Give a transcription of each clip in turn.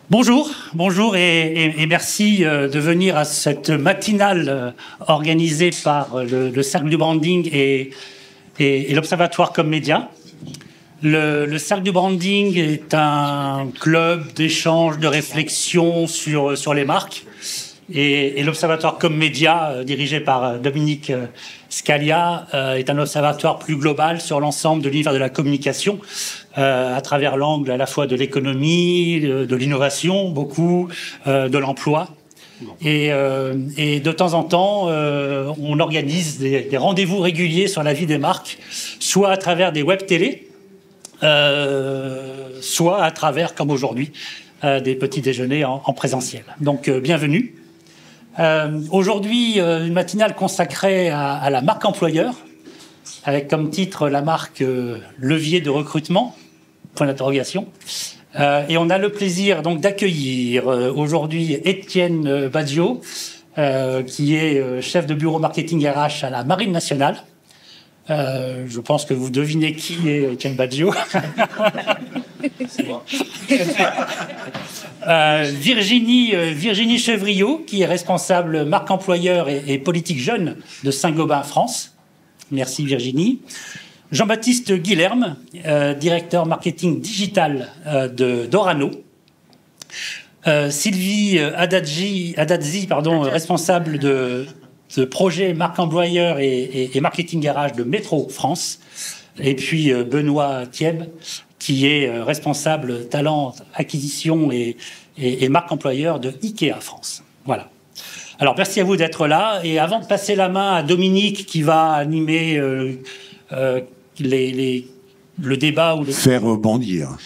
Bonjour et merci de venir à cette matinale organisée par le Cercle du Branding et l'Observatoire Comme Média. Le Cercle du Branding est un club d'échange, de réflexion sur les marques. Et l'Observatoire Comme Média, dirigé par Dominique Scalia, est un observatoire plus global sur l'ensemble de l'univers de la communication, à travers l'angle à la fois de l'économie, de l'innovation, beaucoup, de l'emploi. Et de temps en temps, on organise des rendez-vous réguliers sur la vie des marques, soit à travers des web télé, soit à travers, comme aujourd'hui, des petits déjeuners en présentiel. Donc, bienvenue. Aujourd'hui, une matinale consacrée à la marque employeur, avec comme titre la marque levier de recrutement, point d'interrogation. Et on a le plaisir donc d'accueillir aujourd'hui Étienne Badiot, qui est chef de bureau marketing RH à la Marine nationale. Je pense que vous devinez qui est Étienne Badiot. Virginie Chevriot, qui est responsable marque employeur et politique jeune de Saint-Gobain France. Merci Virginie. Jean-Baptiste Guilherme, directeur marketing digital d'Orano. Sylvie Adadzi, responsable de projet marque employeur et marketing garage de Métro France. Et puis Benoît Thieb, qui est responsable talent, acquisition et marque employeur de Ikea France. Voilà. Alors, merci à vous d'être là. Et avant de passer la main à Dominique, qui va animer le débat ou faire rebondir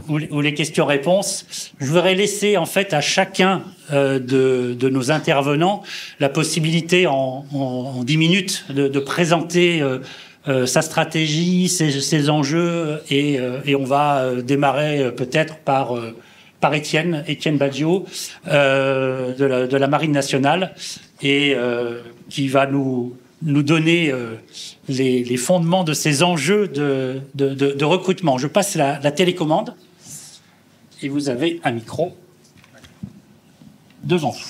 ou les questions-réponses, je voudrais laisser en fait à chacun de nos intervenants la possibilité en 10 minutes de présenter sa stratégie, ses enjeux, et on va démarrer peut-être par Étienne Badiot de la Marine nationale, et qui va nous donner les fondements de ces enjeux de recrutement. Je passe la télécommande et vous avez un micro devant vous.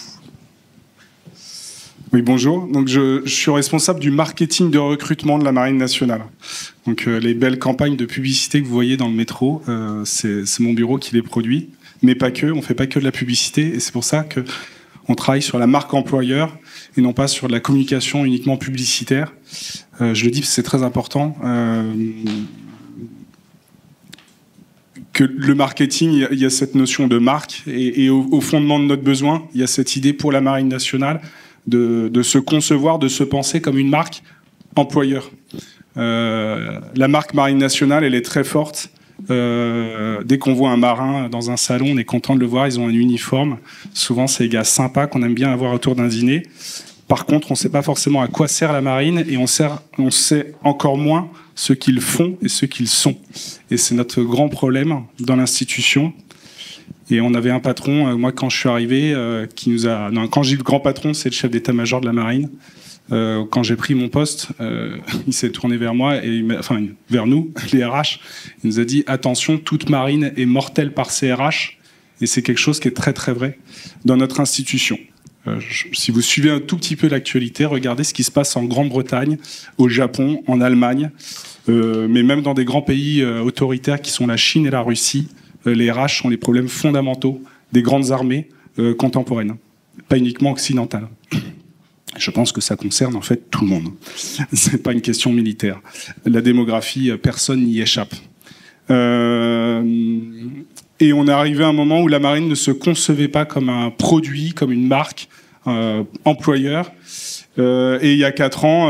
Oui, bonjour. Donc, je suis responsable du marketing de recrutement de la Marine nationale. Donc, les belles campagnes de publicité que vous voyez dans le métro, c'est mon bureau qui les produit. Mais pas que, on ne fait pas que de la publicité. Et c'est pour ça qu'on travaille sur la marque employeur et non pas sur de la communication uniquement publicitaire. Je le dis parce que c'est très important. Que le marketing, il y a cette notion de marque. Et au fondement de notre besoin, il y a cette idée pour la Marine nationale de se concevoir, de se penser comme une marque employeur. La marque Marine nationale, elle est très forte. Dès qu'on voit un marin dans un salon, on est content de le voir, ils ont un uniforme. Souvent, c'est des gars sympas qu'on aime bien avoir autour d'un dîner. Par contre, on ne sait pas forcément à quoi sert la marine, et on sait encore moins ce qu'ils font et ce qu'ils sont. Et c'est notre grand problème dans l'institution. Et on avait un patron, moi quand je suis arrivé, qui nous a... Non, quand j'ai dit le grand patron, c'est le chef d'état-major de la marine. Quand j'ai pris mon poste, il s'est tourné vers moi, vers nous, les RH. Il nous a dit, attention, toute marine est mortelle par ses RH. Et c'est quelque chose qui est très très vrai dans notre institution. Si vous suivez un tout petit peu l'actualité, regardez ce qui se passe en Grande-Bretagne, au Japon, en Allemagne, mais même dans des grands pays autoritaires qui sont la Chine et la Russie. Les RH sont les problèmes fondamentaux des grandes armées contemporaines, pas uniquement occidentales. Je pense que ça concerne en fait tout le monde. C'est pas une question militaire. La démographie, personne n'y échappe. Et on est arrivé à un moment où la marine ne se concevait pas comme un produit, comme une marque employeur. Et il y a 4 ans,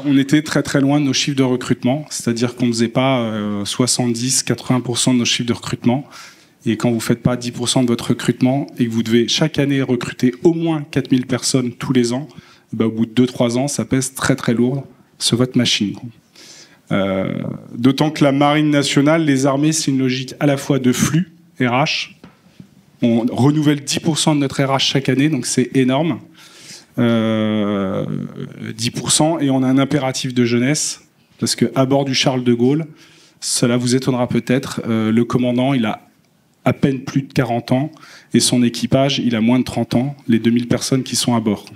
on était très très loin de nos chiffres de recrutement. C'est-à-dire qu'on ne faisait pas 70-80% de nos chiffres de recrutement. Et quand vous ne faites pas 10% de votre recrutement et que vous devez chaque année recruter au moins 4000 personnes tous les ans, au bout de 2-3 ans, ça pèse très très lourd sur votre machine. D'autant que la Marine nationale, les armées, c'est une logique à la fois de flux, RH. On renouvelle 10% de notre RH chaque année, donc c'est énorme. 10%, et on a un impératif de jeunesse, parce qu'à bord du Charles de Gaulle, cela vous étonnera peut-être, le commandant, il a à peine plus de 40 ans, et son équipage, il a moins de 30 ans, les 2000 personnes qui sont à bord.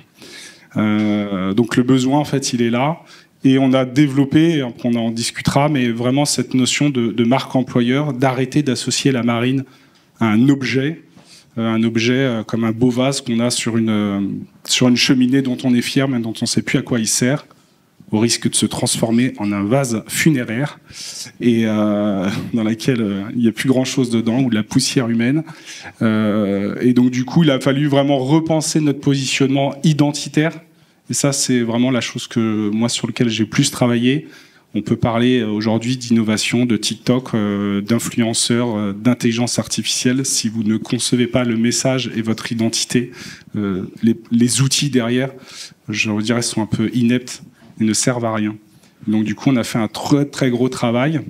Donc le besoin, en fait, il est là. Et on a développé, on en discutera, mais vraiment cette notion de marque employeur, d'arrêter d'associer la marine à un objet comme un beau vase qu'on a sur une cheminée dont on est fier, mais dont on ne sait plus à quoi il sert, au risque de se transformer en un vase funéraire, et dans laquelle il n'y a plus grand-chose dedans, ou de la poussière humaine. Et donc du coup, il a fallu vraiment repenser notre positionnement identitaire. Et ça, c'est vraiment la chose sur laquelle j'ai plus travaillé. On peut parler aujourd'hui d'innovation, de TikTok, d'influenceurs, d'intelligence artificielle. Si vous ne concevez pas le message et votre identité, les outils derrière, je dirais, sont un peu ineptes et ne servent à rien. Donc du coup, on a fait un très très gros travail.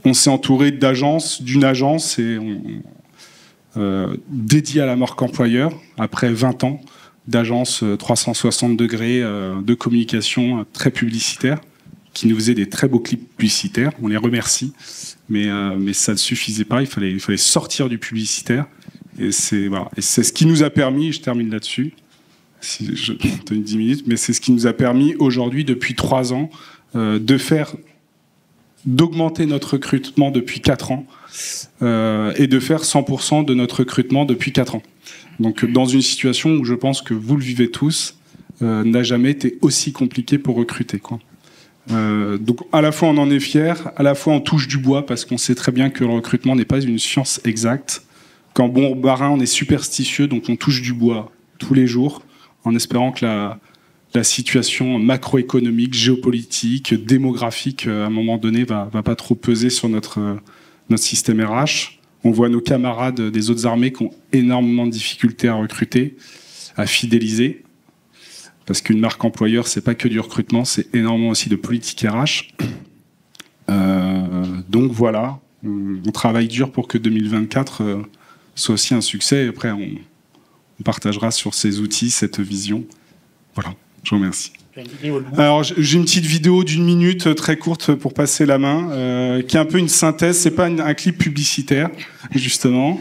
On s'est entouré d'une agence dédiée à la marque employeur, après 20 ans d'agence 360 degrés de communication très publicitaire, qui nous faisaient des très beaux clips publicitaires. On les remercie, mais ça ne suffisait pas. Il fallait sortir du publicitaire. Et c'est ce qui nous a permis, je termine là-dessus, si je donne 10 minutes, mais c'est ce qui nous a permis aujourd'hui, depuis 3 ans, d'augmenter notre recrutement depuis 4 ans et de faire 100% de notre recrutement depuis 4 ans. Donc dans une situation où je pense que vous le vivez tous, n'a jamais été aussi compliqué pour recruter, quoi. Donc à la fois on en est fier, à la fois on touche du bois parce qu'on sait très bien que le recrutement n'est pas une science exacte. Qu'en bon marin on est superstitieux, donc on touche du bois tous les jours en espérant que la situation macroéconomique, géopolitique, démographique à un moment donné va pas trop peser sur notre système RH. On voit nos camarades des autres armées qui ont énormément de difficultés à recruter, à fidéliser. Parce qu'une marque employeur, c'est pas que du recrutement, c'est énormément aussi de politique RH. Donc voilà, on travaille dur pour que 2024 soit aussi un succès. Et après, on partagera sur ces outils, cette vision. Voilà, je vous remercie. Alors j'ai une petite vidéo d'1 minute très courte pour passer la main, qui est un peu une synthèse. C'est pas un clip publicitaire, justement.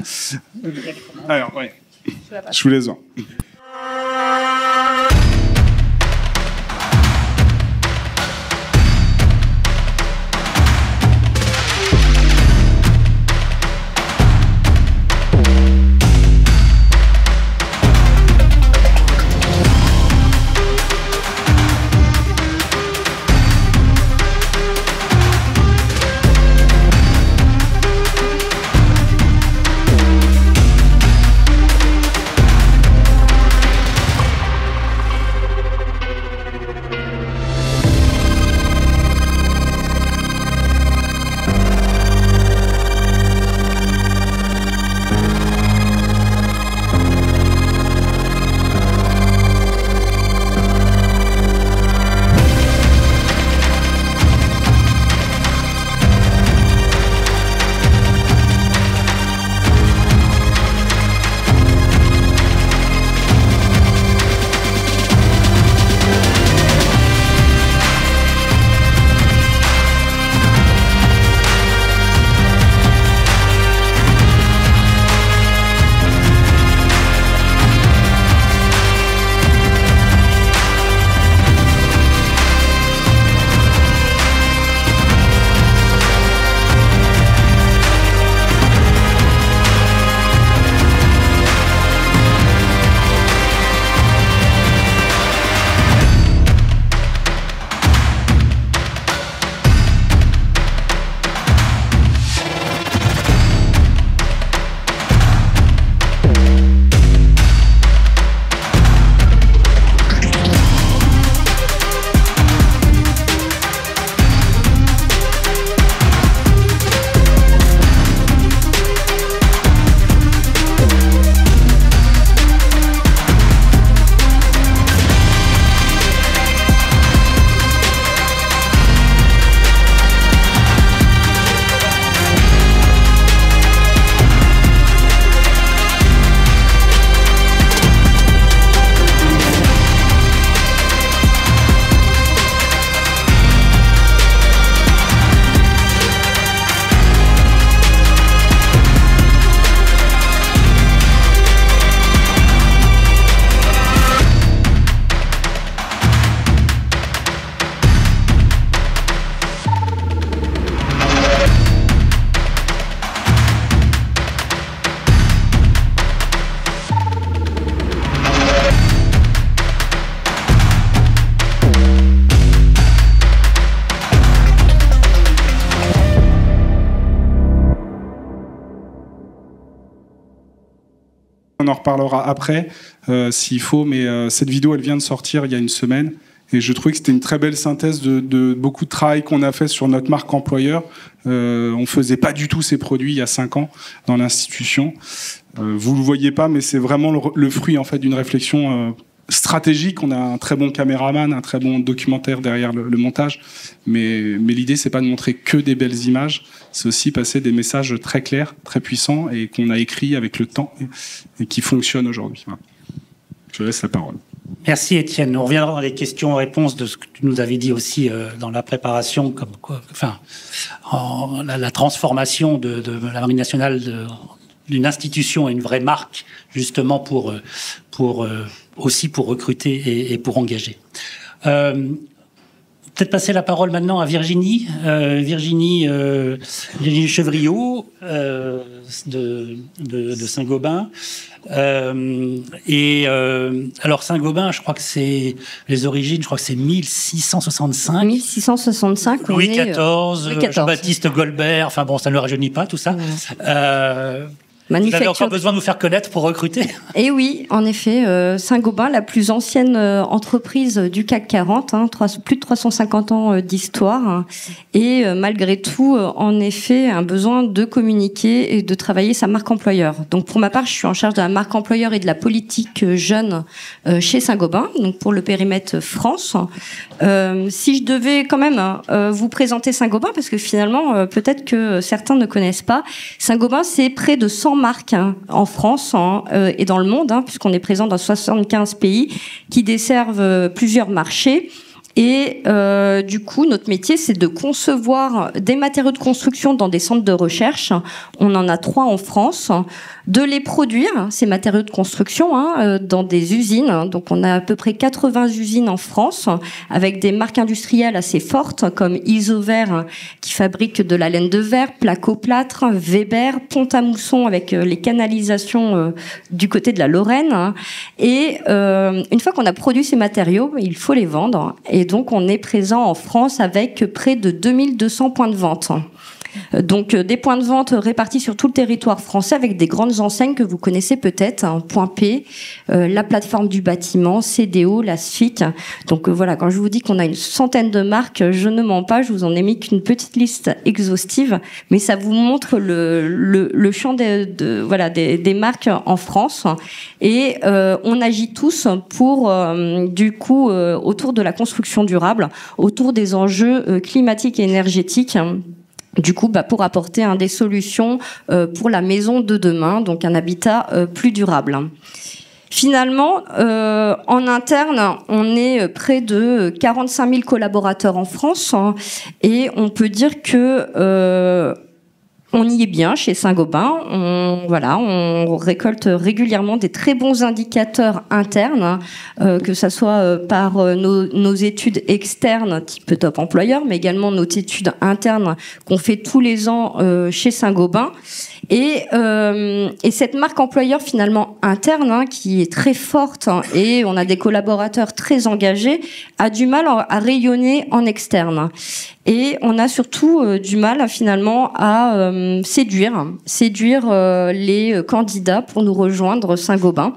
Alors ouais, je vous laisse voir. on en reparlera après, s'il faut, mais cette vidéo, elle vient de sortir il y a une semaine. Et je trouvais que c'était une très belle synthèse de beaucoup de travail qu'on a fait sur notre marque employeur. On faisait pas du tout ces produits il y a 5 ans dans l'institution. Vous le voyez pas, mais c'est vraiment le fruit en fait d'une réflexion stratégique. On a un très bon caméraman, un très bon documentaire derrière le montage. Mais l'idée, c'est pas de montrer que des belles images. C'est aussi passer des messages très clairs, très puissants et qu'on a écrits avec le temps et qui fonctionnent aujourd'hui. Voilà. Je laisse la parole. Merci Étienne. On reviendra dans les questions-réponses de ce que tu nous avais dit aussi dans la préparation, comme quoi, enfin, la transformation de la Marine nationale d'une institution à une vraie marque, justement pour recruter et pour engager. Peut-être passer la parole maintenant à Virginie Chevriot de Saint-Gobain. Alors Saint-Gobain, je crois que c'est les origines, je crois que c'est 1665. 1665. Louis XIV, Jean-Baptiste Goldberg. Enfin bon, ça ne le rajeunit pas tout ça. Vous avez encore besoin de nous faire connaître pour recruter? Et oui, en effet, Saint-Gobain, la plus ancienne entreprise du CAC 40, plus de 350 ans d'histoire, et malgré tout, en effet, un besoin de communiquer et de travailler sa marque employeur. Donc pour ma part, je suis en charge de la marque employeur et de la politique jeune chez Saint-Gobain, donc pour le périmètre France. Si je devais quand même vous présenter Saint-Gobain, parce que finalement, peut-être que certains ne connaissent pas, Saint-Gobain, c'est près de 100 marques en France et dans le monde, puisqu'on est présent dans 75 pays qui desservent plusieurs marchés. Et du coup, notre métier, c'est de concevoir des matériaux de construction dans des centres de recherche. On en a 3 en France. De les produire, ces matériaux de construction, dans des usines. Donc, on a à peu près 80 usines en France, avec des marques industrielles assez fortes, comme Isover, qui fabrique de la laine de verre, Placo-Plâtre, Weber, Pont-à-Mousson, avec les canalisations du côté de la Lorraine. Et une fois qu'on a produit ces matériaux, il faut les vendre. Et donc, on est présent en France avec près de 2200 points de vente. Donc des points de vente répartis sur tout le territoire français avec des grandes enseignes que vous connaissez peut-être, Point P, la plateforme du bâtiment, CDO, la SFIC. Donc voilà, quand je vous dis qu'on a une centaine de marques, je ne mens pas, je vous en ai mis qu'une petite liste exhaustive, mais ça vous montre le champ des marques en France. Et on agit tous pour autour de la construction durable, autour des enjeux climatiques et énergétiques. Du coup, pour apporter des solutions pour la maison de demain, donc un habitat plus durable. Finalement, en interne, on est près de 45 000 collaborateurs en France, et on peut dire que on y est bien chez Saint-Gobain. On récolte régulièrement des très bons indicateurs internes, que ça soit par nos études externes type Top Employeur, mais également nos études internes qu'on fait tous les ans chez Saint-Gobain. Et cette marque employeur finalement interne, qui est très forte, et on a des collaborateurs très engagés, a du mal à rayonner en externe. Et on a surtout du mal finalement à séduire les candidats pour nous rejoindre Saint-Gobain.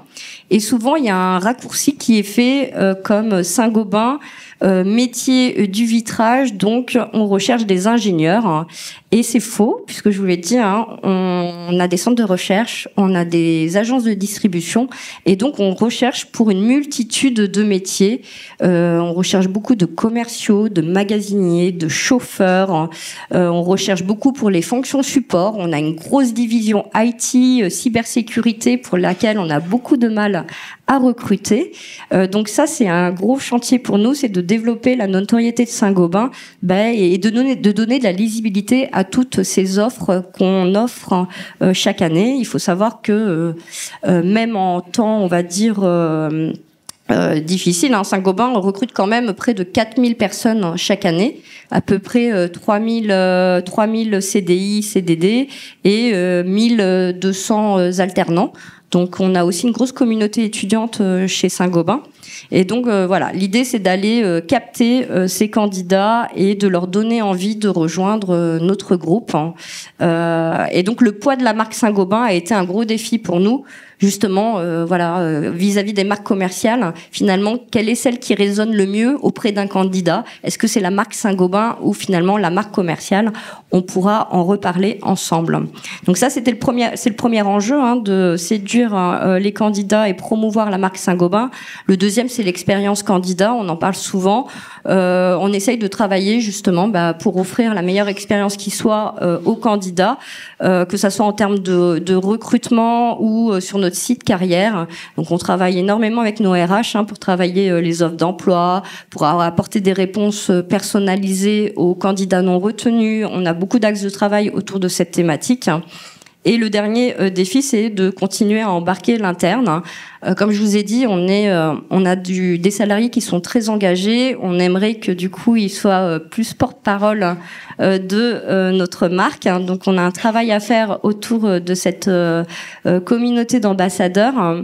Et souvent il y a un raccourci qui est fait comme Saint-Gobain métier du vitrage, donc on recherche des ingénieurs. Et c'est faux, puisque je vous l'ai dit, on a des centres de recherche, on a des agences de distribution, et donc on recherche pour une multitude de métiers. On recherche beaucoup de commerciaux, de magasiniers, de chauffeurs. On recherche beaucoup pour les fonctions support. On a une grosse division IT, cybersécurité, pour laquelle on a beaucoup de mal à recruter. Donc ça, c'est un gros chantier pour nous, c'est de développer la notoriété de Saint-Gobain et de donner de la lisibilité à toutes ces offres qu'on offre chaque année. Il faut savoir que même en temps, on va dire, difficile, Saint-Gobain recrute quand même près de 4000 personnes chaque année, à peu près 3000 CDI, CDD et 1200 alternants. Donc on a aussi une grosse communauté étudiante chez Saint-Gobain. Et donc voilà, l'idée c'est d'aller capter ces candidats et de leur donner envie de rejoindre notre groupe. Et donc le poids de la marque Saint-Gobain a été un gros défi pour nous, justement, vis-à-vis des marques commerciales, finalement, quelle est celle qui résonne le mieux auprès d'un candidat? Est-ce que c'est la marque Saint-Gobain ou finalement la marque commerciale? On pourra en reparler ensemble. Donc ça, c'est le premier enjeu, de séduire les candidats et promouvoir la marque Saint-Gobain. Le deuxième, c'est l'expérience candidat. On en parle souvent. On essaye de travailler justement pour offrir la meilleure expérience qui soit aux candidats, que ça soit en termes de recrutement ou sur notre site carrière. Donc on travaille énormément avec nos RH pour travailler les offres d'emploi, pour apporter des réponses personnalisées aux candidats non retenus. On a beaucoup d'axes de travail autour de cette thématique. Et le dernier défi, c'est de continuer à embarquer l'interne. Comme je vous ai dit, on a des salariés qui sont très engagés. On aimerait que du coup, ils soient plus porte-parole de notre marque. Donc, on a un travail à faire autour de cette communauté d'ambassadeurs.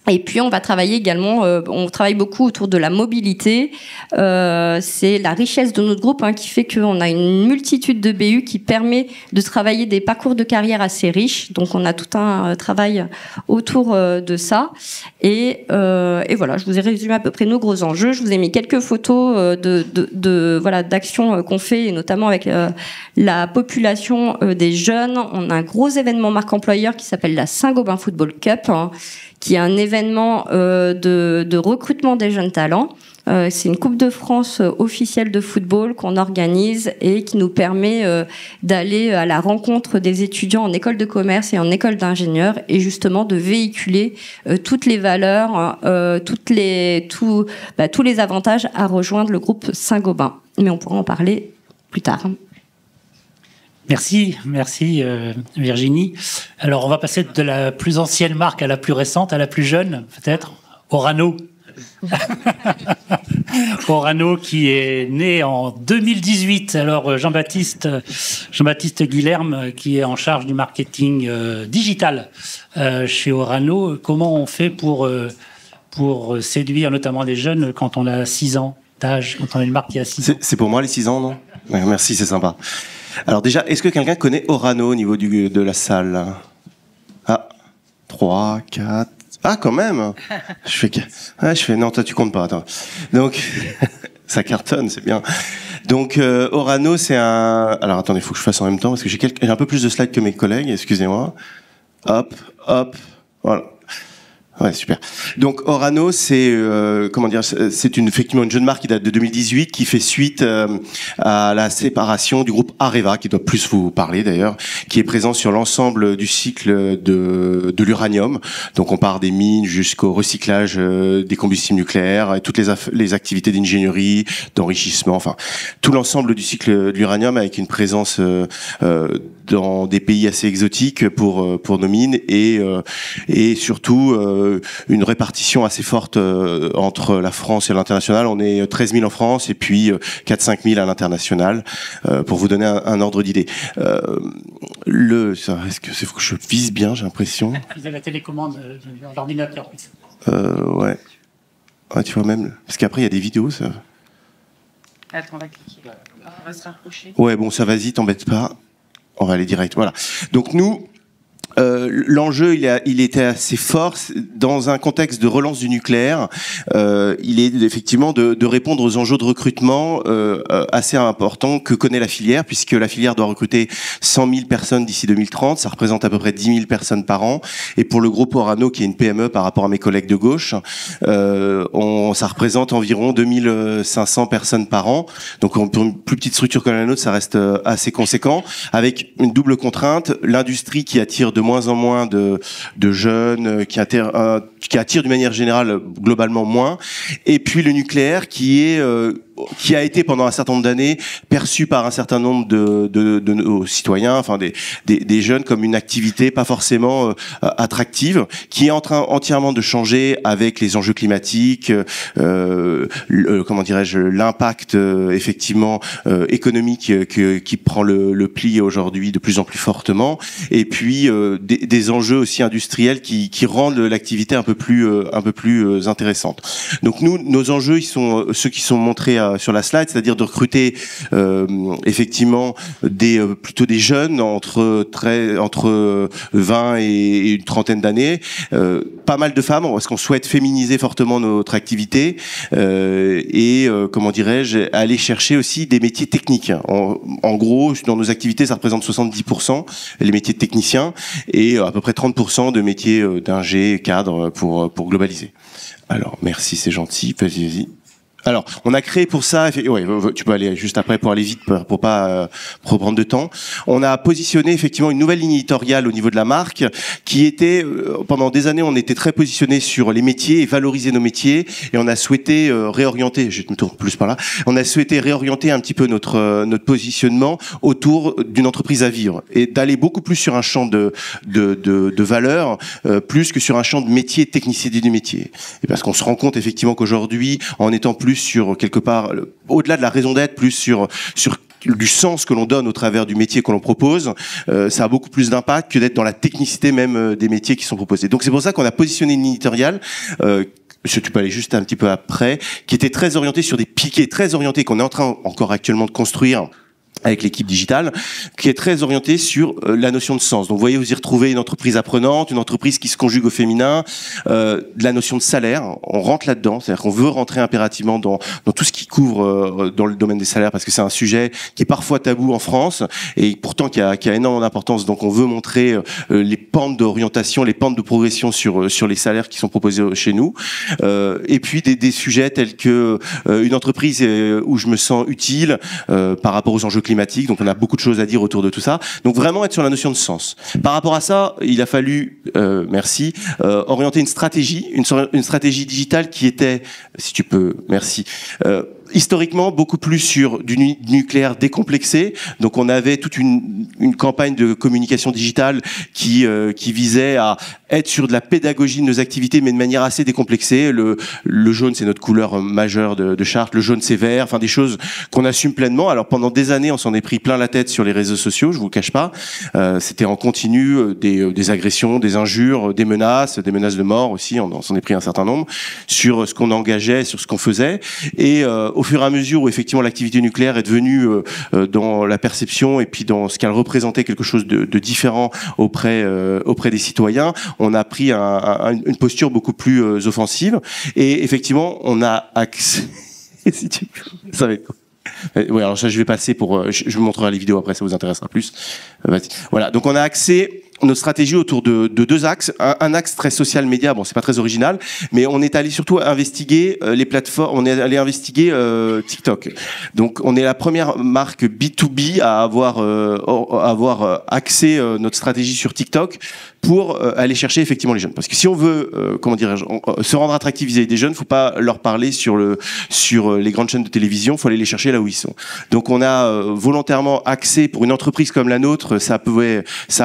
Et puis on va travailler également, on travaille beaucoup autour de la mobilité. C'est la richesse de notre groupe qui fait qu'on a une multitude de BU qui permet de travailler des parcours de carrière assez riches. Donc on a tout un travail autour de ça. Et voilà, je vous ai résumé à peu près nos gros enjeux. Je vous ai mis quelques photos d'actions qu'on fait, et notamment avec la population des jeunes. On a un gros événement marque employeur qui s'appelle la Saint-Gobain Football Cup, qui est un événement de recrutement des jeunes talents. C'est une Coupe de France officielle de football qu'on organise et qui nous permet d'aller à la rencontre des étudiants en école de commerce et en école d'ingénieurs, et justement de véhiculer toutes les valeurs, tous les avantages à rejoindre le groupe Saint-Gobain. Mais on pourra en parler plus tard. Merci Virginie. Alors on va passer de la plus ancienne marque à la plus récente, à la plus jeune peut-être, Orano. Orano qui est né en 2018. Alors Jean-Baptiste Guilherme qui est en charge du marketing digital chez Orano. Comment on fait pour séduire notamment les jeunes quand on a 6 ans d'âge, quand on a une marque qui a 6 ans? C'est pour moi les 6 ans, non? Ouais, merci, c'est sympa. Alors déjà, est-ce que quelqu'un connaît Orano au niveau de la salle? 3, 4... Ah, quand même. Je fais non, toi tu comptes pas, attends. Donc, ça cartonne, c'est bien. Donc, Orano, c'est un... Alors attendez, il faut que je fasse en même temps, parce que j'ai un peu plus de slides que mes collègues, excusez-moi. Hop, voilà. Ouais, super. Donc Orano, c'est effectivement une jeune marque qui date de 2018, qui fait suite à la séparation du groupe Areva, qui doit plus vous parler d'ailleurs, qui est présent sur l'ensemble du cycle de l'uranium. Donc on part des mines jusqu'au recyclage des combustibles nucléaires et toutes les activités d'ingénierie, d'enrichissement, enfin tout l'ensemble du cycle de l'uranium, avec une présence dans des pays assez exotiques pour nos mines, et surtout une répartition assez forte entre la France et l'international. On est 13 000 en France et puis 4-5 000 à l'international, pour vous donner un ordre d'idée. Est-ce que faut que je vise bien, j'ai l'impression? Vous avez la télécommande de l'ordinateur. Ouais. Ouais, tu vois même, parce qu'après il y a des vidéos, ça. Attends, on va cliquer. On va se rapprocher. Ouais, bon, ça, vas-y, t'embête pas. On va aller direct, voilà. Donc nous, l'enjeu, il était assez fort dans un contexte de relance du nucléaire. Il est effectivement de répondre aux enjeux de recrutement assez importants que connaît la filière, puisque la filière doit recruter 100 000 personnes d'ici 2030. Ça représente à peu près 10 000 personnes par an. Et pour le groupe Orano, qui est une PME par rapport à mes collègues de gauche, ça représente environ 2500 personnes par an. Donc pour une plus petite structure que la nôtre, ça reste assez conséquent, avec une double contrainte: l'industrie qui attire de moins en moins de jeunes, qui attire d'une manière générale globalement moins, et puis le nucléaire qui a été pendant un certain nombre d'années perçu par un certain nombre de nos citoyens, enfin des jeunes, comme une activité pas forcément attractive, qui est en train entièrement de changer avec les enjeux climatiques, comment dirais-je, l'impact effectivement économique qui prend le pli aujourd'hui de plus en plus fortement, et puis des enjeux aussi industriels qui rendent l'activité un peu peu plus intéressantes. Donc nous, nos enjeux, ils sont ceux qui sont montrés sur la slide, c'est-à-dire de recruter effectivement plutôt des jeunes entre 20 et une trentaine d'années, pas mal de femmes parce qu'on souhaite féminiser fortement notre activité et comment dirais-je, aller chercher aussi des métiers techniques. En gros, dans nos activités, ça représente 70% les métiers de techniciens et à peu près 30% de métiers d'ingé, cadre pour globaliser. Alors, merci, c'est gentil. Vas-y. Alors, on a créé pour ça, ouais, tu peux aller juste après pour aller vite, pour pas reprendre de temps. On a positionné effectivement une nouvelle ligne éditoriale au niveau de la marque, qui était, pendant des années, on était très positionné sur les métiers et valoriser nos métiers, et on a souhaité réorienter, je me tourne plus par là, on a souhaité réorienter un petit peu notre positionnement autour d'une entreprise à vivre, et d'aller beaucoup plus sur un champ de valeur, plus que sur un champ de métier, de technicité du métier. Et parce qu'on se rend compte effectivement qu'aujourd'hui, en étant plus sur quelque part au-delà de la raison d'être, plus sur du sens que l'on donne au travers du métier que l'on propose, ça a beaucoup plus d'impact que d'être dans la technicité même des métiers qui sont proposés. Donc c'est pour ça qu'on a positionné une éditoriale tu peux aller juste un petit peu après, qui était très orientée sur des piquets, très orientée, qu'on est en train encore actuellement de construire avec l'équipe digitale, qui est très orientée sur la notion de sens. Donc vous voyez, vous y retrouvez une entreprise apprenante, une entreprise qui se conjugue au féminin, de la notion de salaire, on rentre là-dedans, c'est-à-dire qu'on veut rentrer impérativement dans tout ce qui couvre dans le domaine des salaires, parce que c'est un sujet qui est parfois tabou en France, et pourtant qui a énormément d'importance. Donc on veut montrer les pentes d'orientation, les pentes de progression sur les salaires qui sont proposés chez nous, et puis des sujets tels que une entreprise où je me sens utile par rapport aux enjeux climatique, donc on a beaucoup de choses à dire autour de tout ça. Donc vraiment être sur la notion de sens. Par rapport à ça, il a fallu, orienter une stratégie digitale qui était, si tu peux, merci, historiquement beaucoup plus sur du nucléaire décomplexé. Donc on avait toute une campagne de communication digitale qui visait à être sur de la pédagogie de nos activités, mais de manière assez décomplexée. Le jaune, c'est notre couleur majeure de charte. Le jaune, c'est vert. Enfin, des choses qu'on assume pleinement. Alors pendant des années, on s'en est pris plein la tête sur les réseaux sociaux. Je vous le cache pas. C'était en continu des agressions, des injures, des menaces de mort aussi. On s'en est pris un certain nombre sur ce qu'on engageait, sur ce qu'on faisait. Et au fur et à mesure où effectivement l'activité nucléaire est devenue dans la perception et puis dans ce qu'elle représentait quelque chose de différent auprès des citoyens, on a pris une posture beaucoup plus offensive et effectivement on a accès si tu veux, ça va être cool. Oui, alors ça je vais passer je vous montrerai les vidéos après, ça vous intéressera plus. Voilà, donc on a accès notre stratégie autour de deux axes. Un axe très social média, bon c'est pas très original, mais on est allé surtout investiguer les plateformes, on est allé investiguer TikTok. Donc on est la première marque B2B à avoir axé notre stratégie sur TikTok pour aller chercher effectivement les jeunes. Parce que si on veut, se rendre attractif vis-à-vis des jeunes, faut pas leur parler sur les grandes chaînes de télévision, faut aller les chercher là où ils sont. Donc on a volontairement axé pour une entreprise comme la nôtre, ça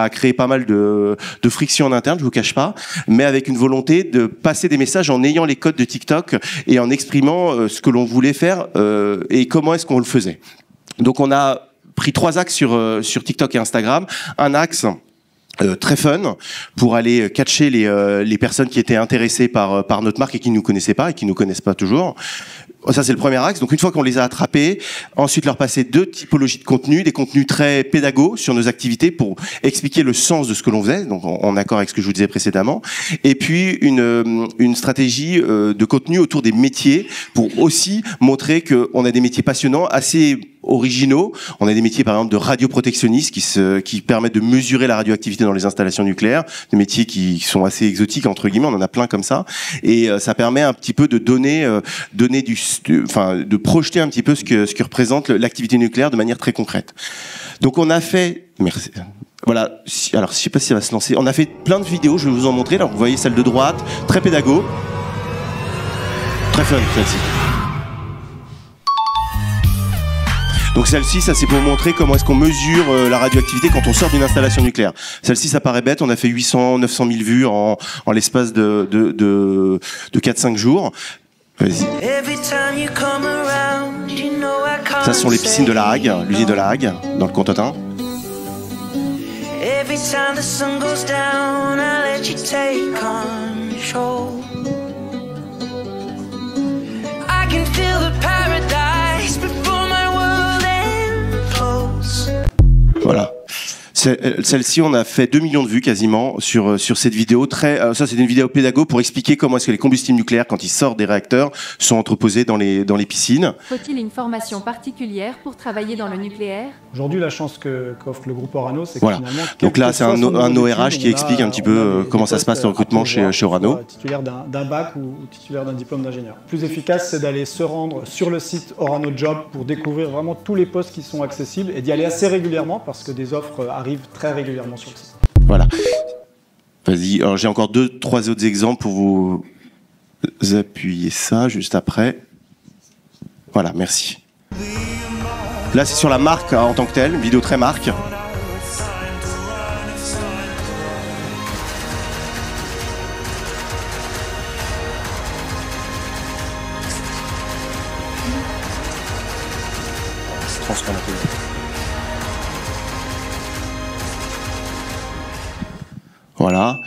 a créé pas mal de friction en interne, je vous cache pas, mais avec une volonté de passer des messages en ayant les codes de TikTok et en exprimant ce que l'on voulait faire et comment est-ce qu'on le faisait. Donc on a pris 3 axes sur TikTok et Instagram. Un axe très fun pour aller catcher les personnes qui étaient intéressées par notre marque et qui nous connaissaient pas et qui nous connaissent pas toujours. Ça, c'est le premier axe. Donc, une fois qu'on les a attrapés, ensuite leur passer 2 typologies de contenus, des contenus très pédagogues sur nos activités pour expliquer le sens de ce que l'on faisait, donc en accord avec ce que je vous disais précédemment. Et puis, une stratégie de contenu autour des métiers pour aussi montrer qu'on a des métiers passionnants, assez originaux. On a des métiers, par exemple, de radioprotectionnistes qui permettent de mesurer la radioactivité dans les installations nucléaires, des métiers qui sont assez exotiques, entre guillemets, on en a plein comme ça. Et ça permet un petit peu de de projeter un petit peu ce que représente l'activité nucléaire de manière très concrète. Donc on a fait... Merci. Voilà, alors je sais pas si ça va se lancer. On a fait plein de vidéos, je vais vous en montrer. Alors vous voyez celle de droite, très pédago. Très fun, celle-ci. Donc celle-ci, ça c'est pour montrer comment est-ce qu'on mesure la radioactivité quand on sort d'une installation nucléaire. Celle-ci, ça paraît bête, on a fait 800, 900 000 vues en l'espace de 4-5 jours. Vas-y. Ça, ce sont les piscines de La Hague, l'usine de La Hague, dans le Cotentin. control. I can feel the paradise before my world implodes. Voilà. Celle-ci, on a fait 2 millions de vues quasiment sur cette vidéo. Ça, c'est une vidéo pédago pour expliquer comment est-ce que les combustibles nucléaires, quand ils sortent des réacteurs, sont entreposés dans les piscines. Faut-il une formation particulière pour travailler dans le nucléaire? Aujourd'hui, la chance qu'offre le groupe Orano, c'est que voilà. finalement... Donc là, c'est un ORH qui explique un petit peu comment ça se passe le recrutement chez Orano. Titulaire d'un bac ou titulaire d'un diplôme d'ingénieur. Le plus efficace, c'est d'aller se rendre sur le site Orano Job pour découvrir vraiment tous les postes qui sont accessibles et d'y aller assez régulièrement parce que des offres arrivent très régulièrement sur le site. Voilà. Vas-y, alors j'ai encore 2-3 autres exemples pour vous appuyer ça juste après. Voilà, merci. Là, c'est sur la marque en tant que telle, une vidéo très marque. C'est transparent. Voilà.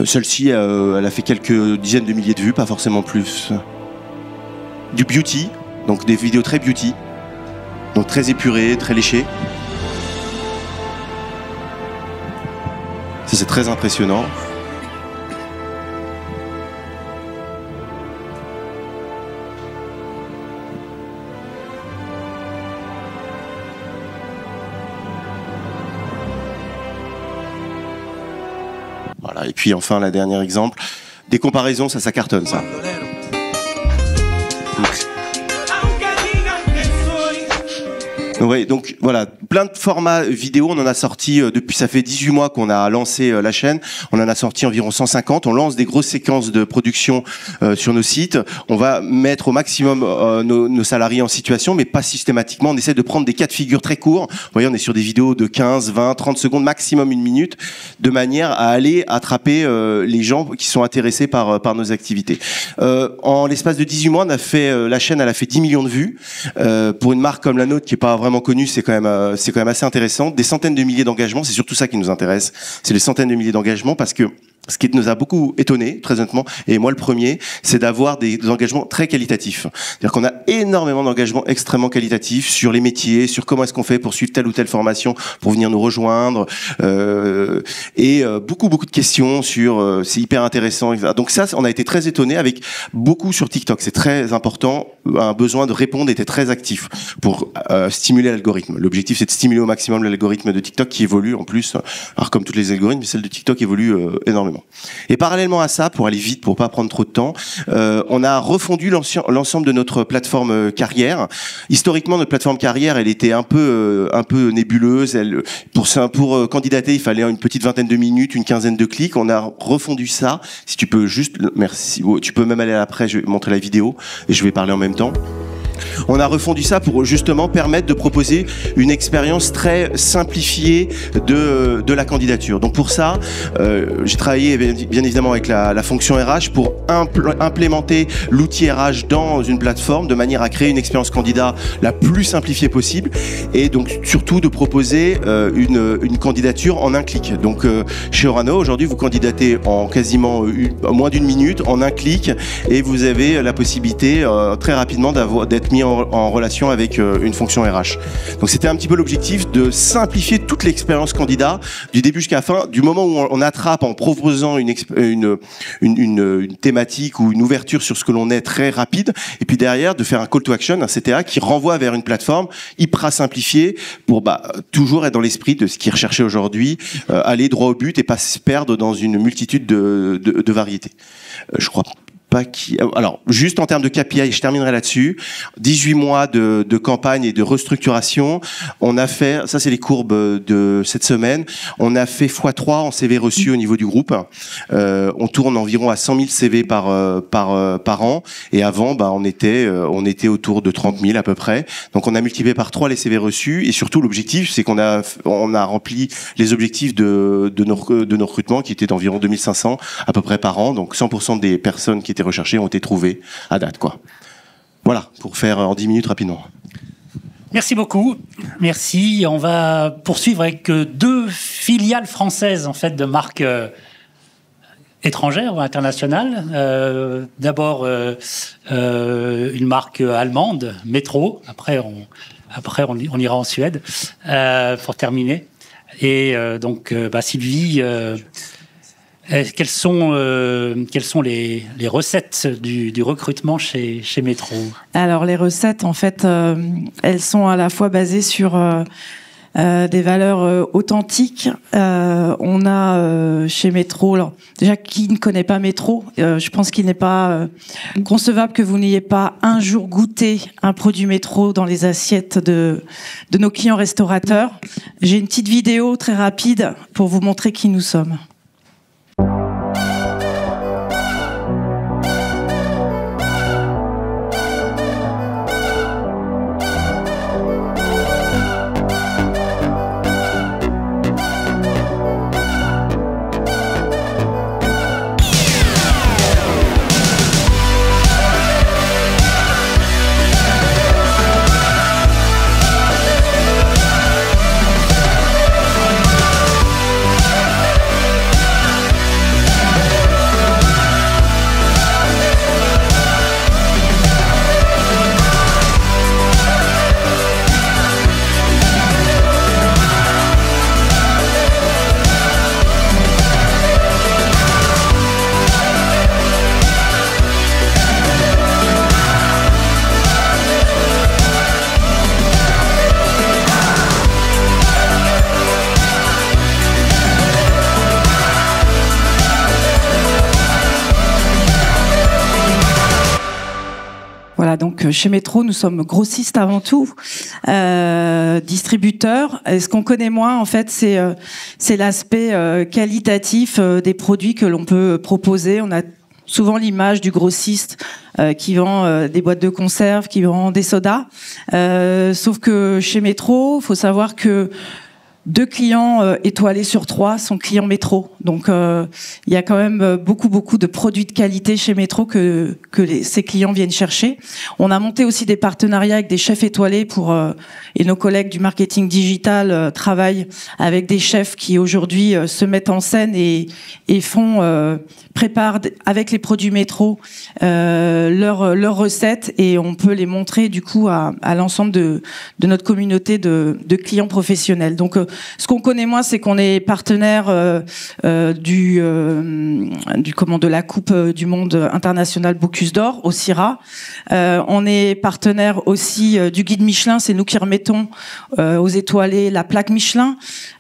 Celle-ci, elle a fait quelques dizaines de milliers de vues, pas forcément plus. Du beauty, donc des vidéos très beauty, donc très épurées, très léchées. Ça, c'est très impressionnant. Voilà. Et puis enfin, la dernière exemple, des comparaisons, ça cartonne, ça. Oui, donc voilà, plein de formats vidéo, on en a sorti depuis, ça fait 18 mois qu'on a lancé la chaîne, on en a sorti environ 150, on lance des grosses séquences de production sur nos sites, on va mettre au maximum nos salariés en situation, mais pas systématiquement, on essaie de prendre des cas de figure très courts, vous voyez, on est sur des vidéos de 15, 20, 30 secondes, maximum 1 minute, de manière à aller attraper les gens qui sont intéressés par nos activités. En l'espace de 18 mois, on a fait, la chaîne, elle a fait 10 millions de vues, pour une marque comme la nôtre qui est pas vraiment connu, c'est quand même assez intéressant. Des centaines de milliers d'engagements, c'est surtout ça qui nous intéresse. C'est les centaines de milliers d'engagements parce que ce qui nous a beaucoup étonné, très honnêtement, et moi le premier, c'est d'avoir des engagements très qualitatifs. C'est-à-dire qu'on a énormément d'engagements extrêmement qualitatifs sur les métiers, sur comment est-ce qu'on fait pour suivre telle ou telle formation, pour venir nous rejoindre, et beaucoup de questions sur c'est hyper intéressant, etc. Donc ça, on a été très étonné avec beaucoup sur TikTok. C'est très important, un besoin de répondre était très actif pour stimuler l'algorithme. L'objectif, c'est de stimuler au maximum l'algorithme de TikTok qui évolue en plus. Alors comme tous les algorithmes, celle de TikTok évolue énormément. Et parallèlement à ça, pour aller vite, pour pas prendre trop de temps, on a refondu l'ensemble de notre plateforme carrière. Historiquement, notre plateforme carrière, elle était un peu nébuleuse. Pour candidater, il fallait une petite vingtaine de minutes, une quinzaine de clics. On a refondu ça. Si tu peux juste, merci. Tu peux même aller après. Je vais montrer la vidéo et je vais parler en même temps. On a refondu ça pour justement permettre de proposer une expérience très simplifiée de la candidature. Donc pour ça, j'ai travaillé bien évidemment avec la fonction RH pour implémenter l'outil RH dans une plateforme de manière à créer une expérience candidat la plus simplifiée possible et donc surtout de proposer une candidature en un clic. Donc chez Orano, aujourd'hui, vous candidatez en quasiment moins d'1 minute, en un clic, et vous avez la possibilité très rapidement d'être mis en relation avec une fonction RH. Donc c'était un petit peu l'objectif de simplifier toute l'expérience candidat du début jusqu'à la fin, du moment où on attrape en proposant une thématique ou une ouverture sur ce que l'on est très rapide, et puis derrière de faire un call to action, un CTA qui renvoie vers une plateforme hyper simplifiée pour toujours être dans l'esprit de ce qui est recherché aujourd'hui, aller droit au but et pas se perdre dans une multitude de variétés. Je crois pas qui. Alors, juste en termes de KPI, je terminerai là-dessus. 18 mois de campagne et de restructuration. On a fait, ça c'est les courbes de cette semaine, on a fait x3 en CV reçus au niveau du groupe. On tourne environ à 100 000 CV par an. Et avant, on était autour de 30 000 à peu près. Donc on a multiplié par 3 les CV reçus. Et surtout, l'objectif, c'est qu'on a rempli les objectifs de nos recrutements qui étaient d'environ 2500 à peu près par an. Donc 100% des personnes qui étaient recherchées ont été trouvées à date, quoi. Voilà, pour faire en 10 minutes rapidement. Merci beaucoup. Merci. On va poursuivre avec 2 filiales françaises en fait de marques étrangères ou internationales. D'abord, une marque allemande, Metro. Après, on ira en Suède pour terminer. Et donc, Sylvie, quelles sont les recettes du recrutement chez Metro? Alors, les recettes, en fait, elles sont à la fois basées sur des valeurs authentiques. On a chez Metro, alors, déjà, qui ne connaît pas Metro, je pense qu'il n'est pas concevable que vous n'ayez pas un jour goûté un produit Metro dans les assiettes de nos clients restaurateurs. J'ai une petite vidéo très rapide pour vous montrer qui nous sommes. Voilà, donc chez Metro, nous sommes grossistes avant tout, distributeurs. Et ce qu'on connaît moins, en fait, c'est l'aspect qualitatif des produits que l'on peut proposer. On a souvent l'image du grossiste qui vend des boîtes de conserve, qui vend des sodas. Sauf que chez Metro, il faut savoir que 2 clients étoilés sur 3 sont clients Metro. Donc, il y a quand même beaucoup de produits de qualité chez Metro que ces clients viennent chercher. On a monté aussi des partenariats avec des chefs étoilés et nos collègues du marketing digital travaillent avec des chefs qui aujourd'hui se mettent en scène et préparent avec les produits Metro leurs recettes, et on peut les montrer du coup à l'ensemble de notre communauté de clients professionnels. Donc, ce qu'on connaît moins, c'est qu'on est partenaire de la Coupe du Monde internationale Bocuse d'Or au CIRA. On est partenaire aussi du guide Michelin, c'est nous qui remettons aux étoilés la plaque Michelin.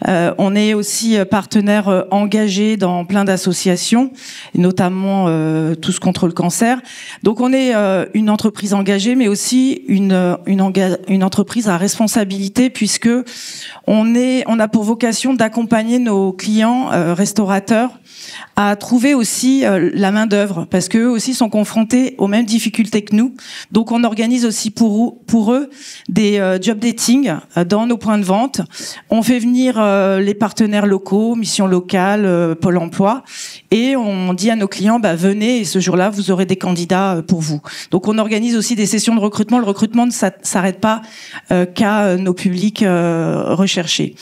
On est aussi partenaire engagé dans plein d'associations, notamment Tous contre le cancer. Donc on est une entreprise engagée, mais aussi une entreprise à responsabilité, puisque on a pour vocation d'accompagner nos clients restaurateurs à trouver aussi la main-d'œuvre, parce qu'eux aussi sont confrontés aux mêmes difficultés que nous. Donc on organise aussi pour eux des job dating dans nos points de vente. On fait venir les partenaires locaux, Mission Locale, Pôle Emploi, et on dit à nos clients, venez, et ce jour-là, vous aurez des candidats pour vous. Donc on organise aussi des sessions de recrutement. Le recrutement ne s'arrête pas qu'à nos publics recherchés.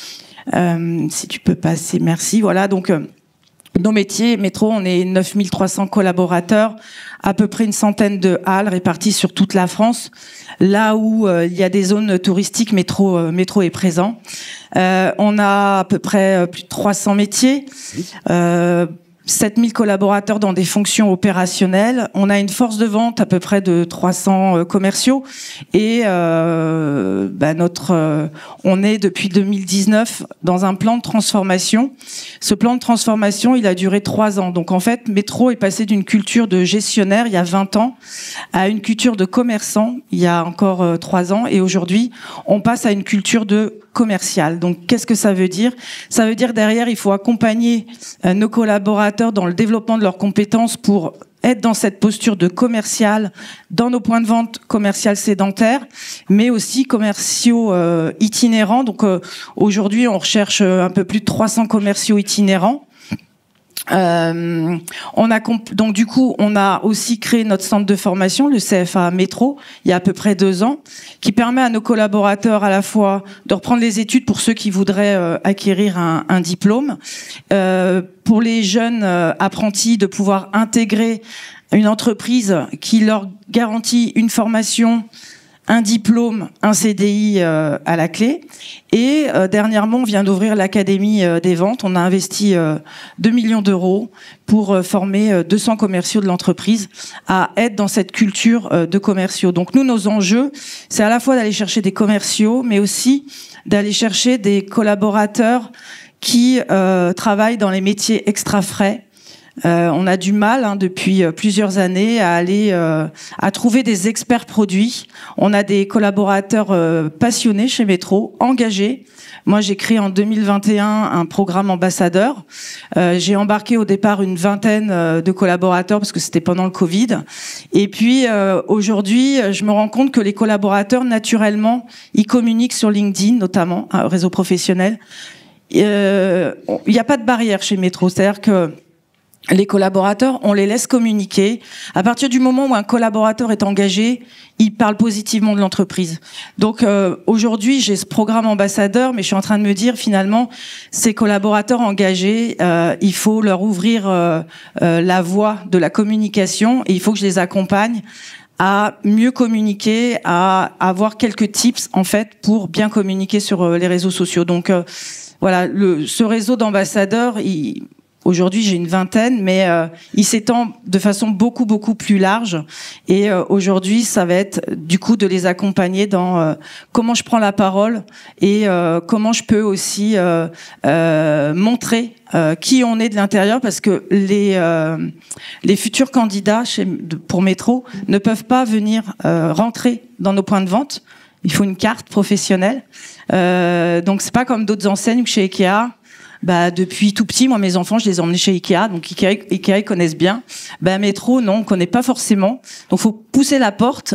Si tu peux passer, merci. Voilà, donc nos métiers, Metro, on est 9300 collaborateurs, à peu près une centaine de halles réparties sur toute la France. Là où il y a des zones touristiques, Metro est présent. On a à peu près plus de 300 métiers. 7000 collaborateurs dans des fonctions opérationnelles. On a une force de vente à peu près de 300 commerciaux, et on est depuis 2019 dans un plan de transformation. Ce plan de transformation, il a duré 3 ans. Donc en fait, Metro est passé d'une culture de gestionnaire il y a 20 ans à une culture de commerçant il y a encore 3 ans, et aujourd'hui, on passe à une culture de commercial. Donc qu'est-ce que ça veut dire? Ça veut dire derrière, il faut accompagner nos collaborateurs dans le développement de leurs compétences pour être dans cette posture de commercial dans nos points de vente commercial sédentaires, mais aussi commerciaux itinérants. Donc aujourd'hui, on recherche un peu plus de 300 commerciaux itinérants. Donc du coup, on a aussi créé notre centre de formation, le CFA Métro, il y a à peu près 2 ans, qui permet à nos collaborateurs à la fois de reprendre les études pour ceux qui voudraient acquérir un diplôme, pour les jeunes apprentis de pouvoir intégrer une entreprise qui leur garantit une formation, un diplôme, un CDI à la clé. Et dernièrement, on vient d'ouvrir l'Académie des ventes. On a investi 2 millions d'euros pour former 200 commerciaux de l'entreprise à être dans cette culture de commerciaux. Donc nous, nos enjeux, c'est à la fois d'aller chercher des commerciaux, mais aussi d'aller chercher des collaborateurs qui travaillent dans les métiers extra frais. On a du mal depuis plusieurs années à aller à trouver des experts produits. On a des collaborateurs passionnés chez Métro, engagés. Moi, j'ai créé en 2021 un programme ambassadeur. J'ai embarqué au départ une vingtaine de collaborateurs parce que c'était pendant le Covid. Et puis aujourd'hui, je me rends compte que les collaborateurs, naturellement, ils communiquent sur LinkedIn, notamment, un réseau professionnel. Il n'y a pas de barrière chez Métro, c'est-à-dire que les collaborateurs, on les laisse communiquer. À partir du moment où un collaborateur est engagé, il parle positivement de l'entreprise. Donc aujourd'hui, j'ai ce programme ambassadeur, mais je suis en train de me dire finalement, ces collaborateurs engagés, il faut leur ouvrir la voie de la communication et il faut que je les accompagne à mieux communiquer, à avoir quelques tips en fait pour bien communiquer sur les réseaux sociaux. Donc voilà, ce réseau d'ambassadeurs, aujourd'hui, j'ai une vingtaine, mais il s'étend de façon beaucoup plus large. Et aujourd'hui, ça va être du coup de les accompagner dans comment je prends la parole et comment je peux aussi montrer qui on est de l'intérieur, parce que les futurs candidats pour Métro ne peuvent pas venir rentrer dans nos points de vente. Il faut une carte professionnelle. Donc c'est pas comme d'autres enseignes ou chez Ikea. Depuis tout petit, moi, mes enfants, je les ai emmenés chez Ikea. Donc, Ikea, ils connaissent bien. Métro, non, on connaît pas forcément. Donc, faut pousser la porte,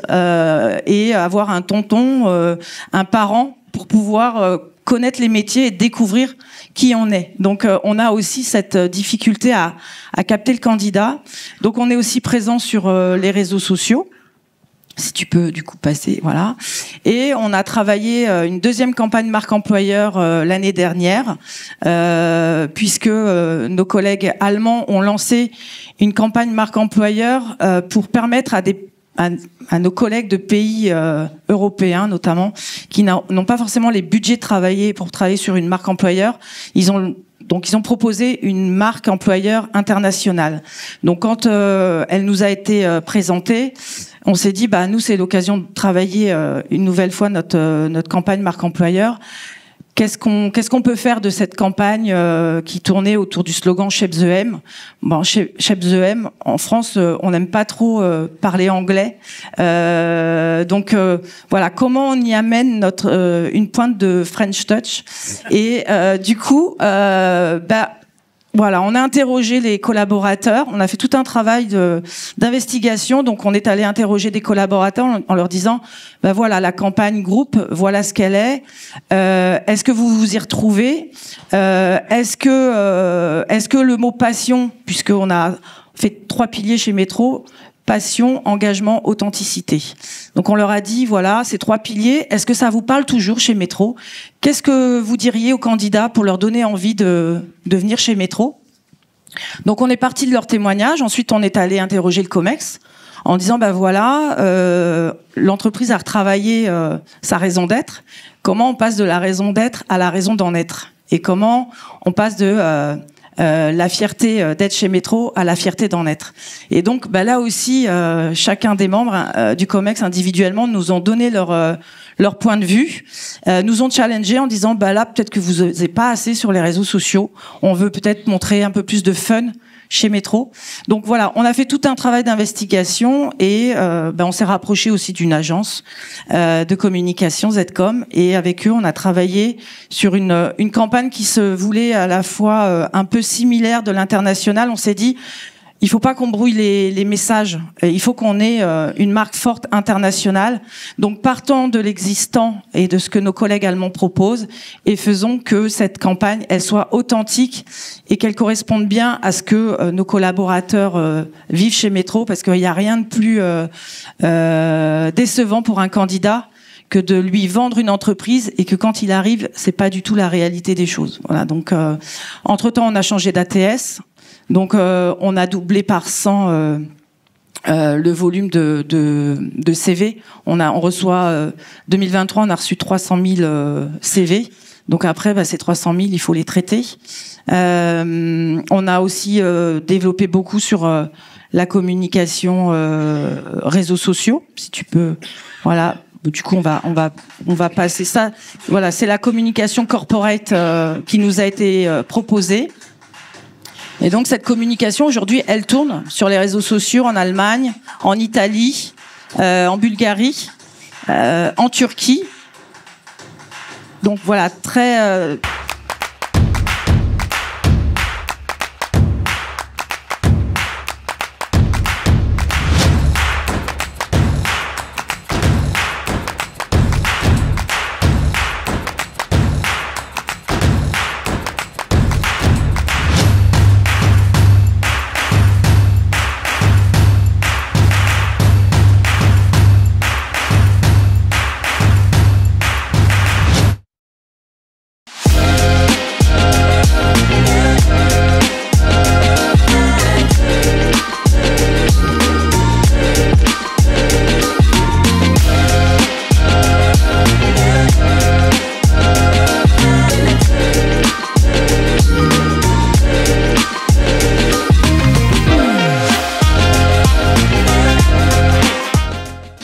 et avoir un tonton, un parent pour pouvoir connaître les métiers et découvrir qui on est. Donc, on a aussi cette difficulté à capter le candidat. Donc, on est aussi présent sur les réseaux sociaux. Si tu peux du coup passer, voilà. Et on a travaillé une deuxième campagne marque employeur l'année dernière, puisque nos collègues allemands ont lancé une campagne marque employeur pour permettre à nos collègues de pays européens notamment, qui n'ont pas forcément les budgets pour travailler sur une marque employeur. Ils ont proposé une marque employeur internationale. Donc quand elle nous a été présentée, on s'est dit nous c'est l'occasion de travailler une nouvelle fois notre campagne marque employeur. Qu'est-ce qu'on peut faire de cette campagne qui tournait autour du slogan Shape the M? Shape the M, en France, on n'aime pas trop parler anglais. Donc voilà, comment on y amène une pointe de French touch. Et du coup, voilà, on a interrogé les collaborateurs, on a fait tout un travail d'investigation, donc on est allé interroger des collaborateurs en leur disant, voilà, la campagne groupe, voilà ce qu'elle est. Est-ce que vous vous y retrouvez? Est-ce que le mot passion, puisqu'on a fait 3 piliers chez Métro, passion, engagement, authenticité. Donc on leur a dit, voilà, ces 3 piliers, est-ce que ça vous parle toujours chez Métro? Qu'est-ce que vous diriez aux candidats pour leur donner envie de venir chez Métro? Donc on est parti de leur témoignage, ensuite on est allé interroger le COMEX en disant, voilà, l'entreprise a retravaillé sa raison d'être. Comment on passe de la raison d'être à la raison d'en être? Et comment on passe de la fierté d'être chez Métro à la fierté d'en être. Et donc là aussi, chacun des membres du COMEX individuellement nous ont donné leur point de vue, nous ont challengé en disant là peut-être que vous n'osez pas assez sur les réseaux sociaux, on veut peut-être montrer un peu plus de fun chez Métro. Donc voilà, on a fait tout un travail d'investigation et on s'est rapproché aussi d'une agence de communication, Zcom, et avec eux on a travaillé sur une campagne qui se voulait à la fois un peu similaire de l'international. On s'est dit, il faut pas qu'on brouille les messages. Il faut qu'on ait une marque forte internationale. Donc, partons de l'existant et de ce que nos collègues allemands proposent et faisons que cette campagne, elle soit authentique et qu'elle corresponde bien à ce que nos collaborateurs vivent chez Métro, parce qu'il n'y a rien de plus décevant pour un candidat que de lui vendre une entreprise et que quand il arrive, c'est pas du tout la réalité des choses. Voilà. Donc, entre-temps, on a changé d'ATS. Donc, on a doublé par 100 le volume de CV. On reçoit 2023, on a reçu 300 000 CV. Donc après, ces 300 000, il faut les traiter. On a aussi développé beaucoup sur la communication réseaux sociaux, si tu peux. Voilà. Du coup, on va passer ça. Voilà, c'est la communication corporate qui nous a été proposée. Et donc cette communication aujourd'hui, elle tourne sur les réseaux sociaux en Allemagne, en Italie, en Bulgarie, en Turquie. Donc voilà, très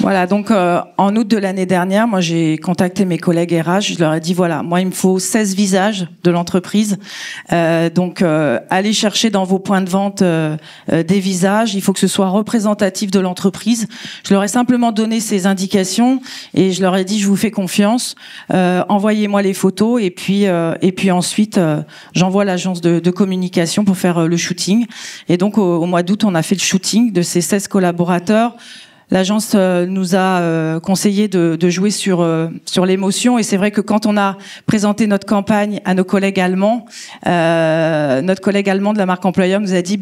Voilà, donc en août de l'année dernière, moi j'ai contacté mes collègues RH, je leur ai dit voilà, moi il me faut 16 visages de l'entreprise, donc allez chercher dans vos points de vente des visages, il faut que ce soit représentatif de l'entreprise. Je leur ai simplement donné ces indications et je leur ai dit je vous fais confiance, envoyez-moi les photos et puis ensuite j'envoie l'agence de communication pour faire le shooting. Et donc au mois d'août, on a fait le shooting de ces 16 collaborateurs. L'agence nous a conseillé de jouer sur l'émotion, et c'est vrai que quand on a présenté notre campagne à nos collègues allemands, notre collègue allemand de la marque employeur nous a dit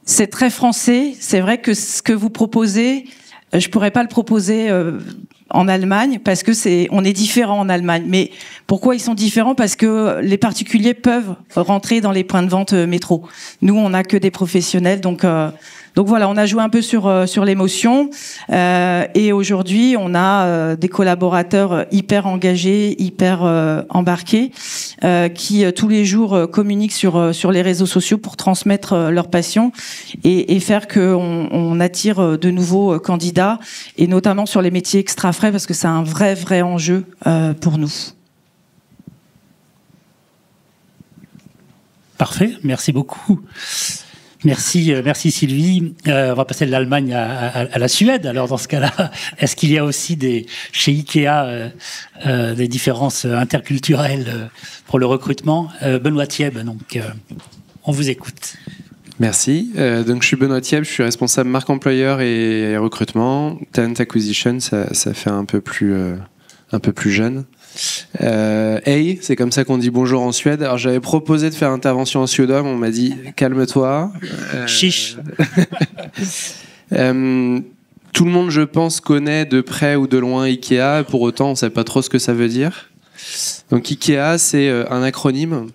c'est très français, c'est vrai que ce que vous proposez, je pourrais pas le proposer en Allemagne parce que on est différent en Allemagne. Mais pourquoi ils sont différents? Parce que les particuliers peuvent rentrer dans les points de vente métro. Nous, on n'a que des professionnels, donc voilà, on a joué un peu sur l'émotion, et aujourd'hui on a des collaborateurs hyper engagés, hyper embarqués, qui tous les jours communiquent sur les réseaux sociaux pour transmettre leur passion et faire qu'on attire de nouveaux candidats, et notamment sur les métiers extra frais parce que c'est un vrai enjeu pour nous. Parfait, merci beaucoup. Merci Sylvie. On va passer de l'Allemagne à la Suède. Alors dans ce cas-là, est-ce qu'il y a aussi chez Ikea des différences interculturelles pour le recrutement? Benoît Thieb, donc on vous écoute. Merci. Donc je suis Benoît Thieb, je suis responsable marque employeur et recrutement. Talent acquisition, ça fait un peu plus jeune. Hey, c'est comme ça qu'on dit bonjour en Suède. Alors j'avais proposé de faire intervention en suédois, mais on m'a dit calme-toi. Chiche. Tout le monde, je pense, connaît de près ou de loin Ikea. Pour autant, on ne sait pas trop ce que ça veut dire. Donc Ikea, c'est un acronyme.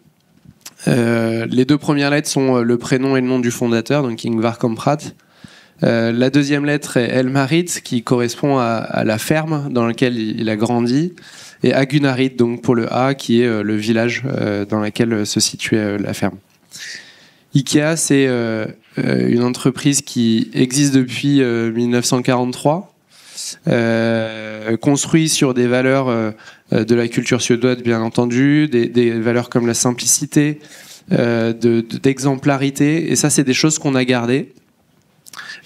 Les deux premières lettres sont le prénom et le nom du fondateur, donc Ingvar Kamprad. La deuxième lettre est Elmarit, qui correspond à la ferme dans laquelle il a grandi, et Agunarit, donc pour le A, qui est le village dans lequel se situait la ferme. Ikea, c'est une entreprise qui existe depuis 1943, construit sur des valeurs de la culture suédoise, bien entendu, des valeurs comme la simplicité, d'exemplarité, et ça, c'est des choses qu'on a gardées.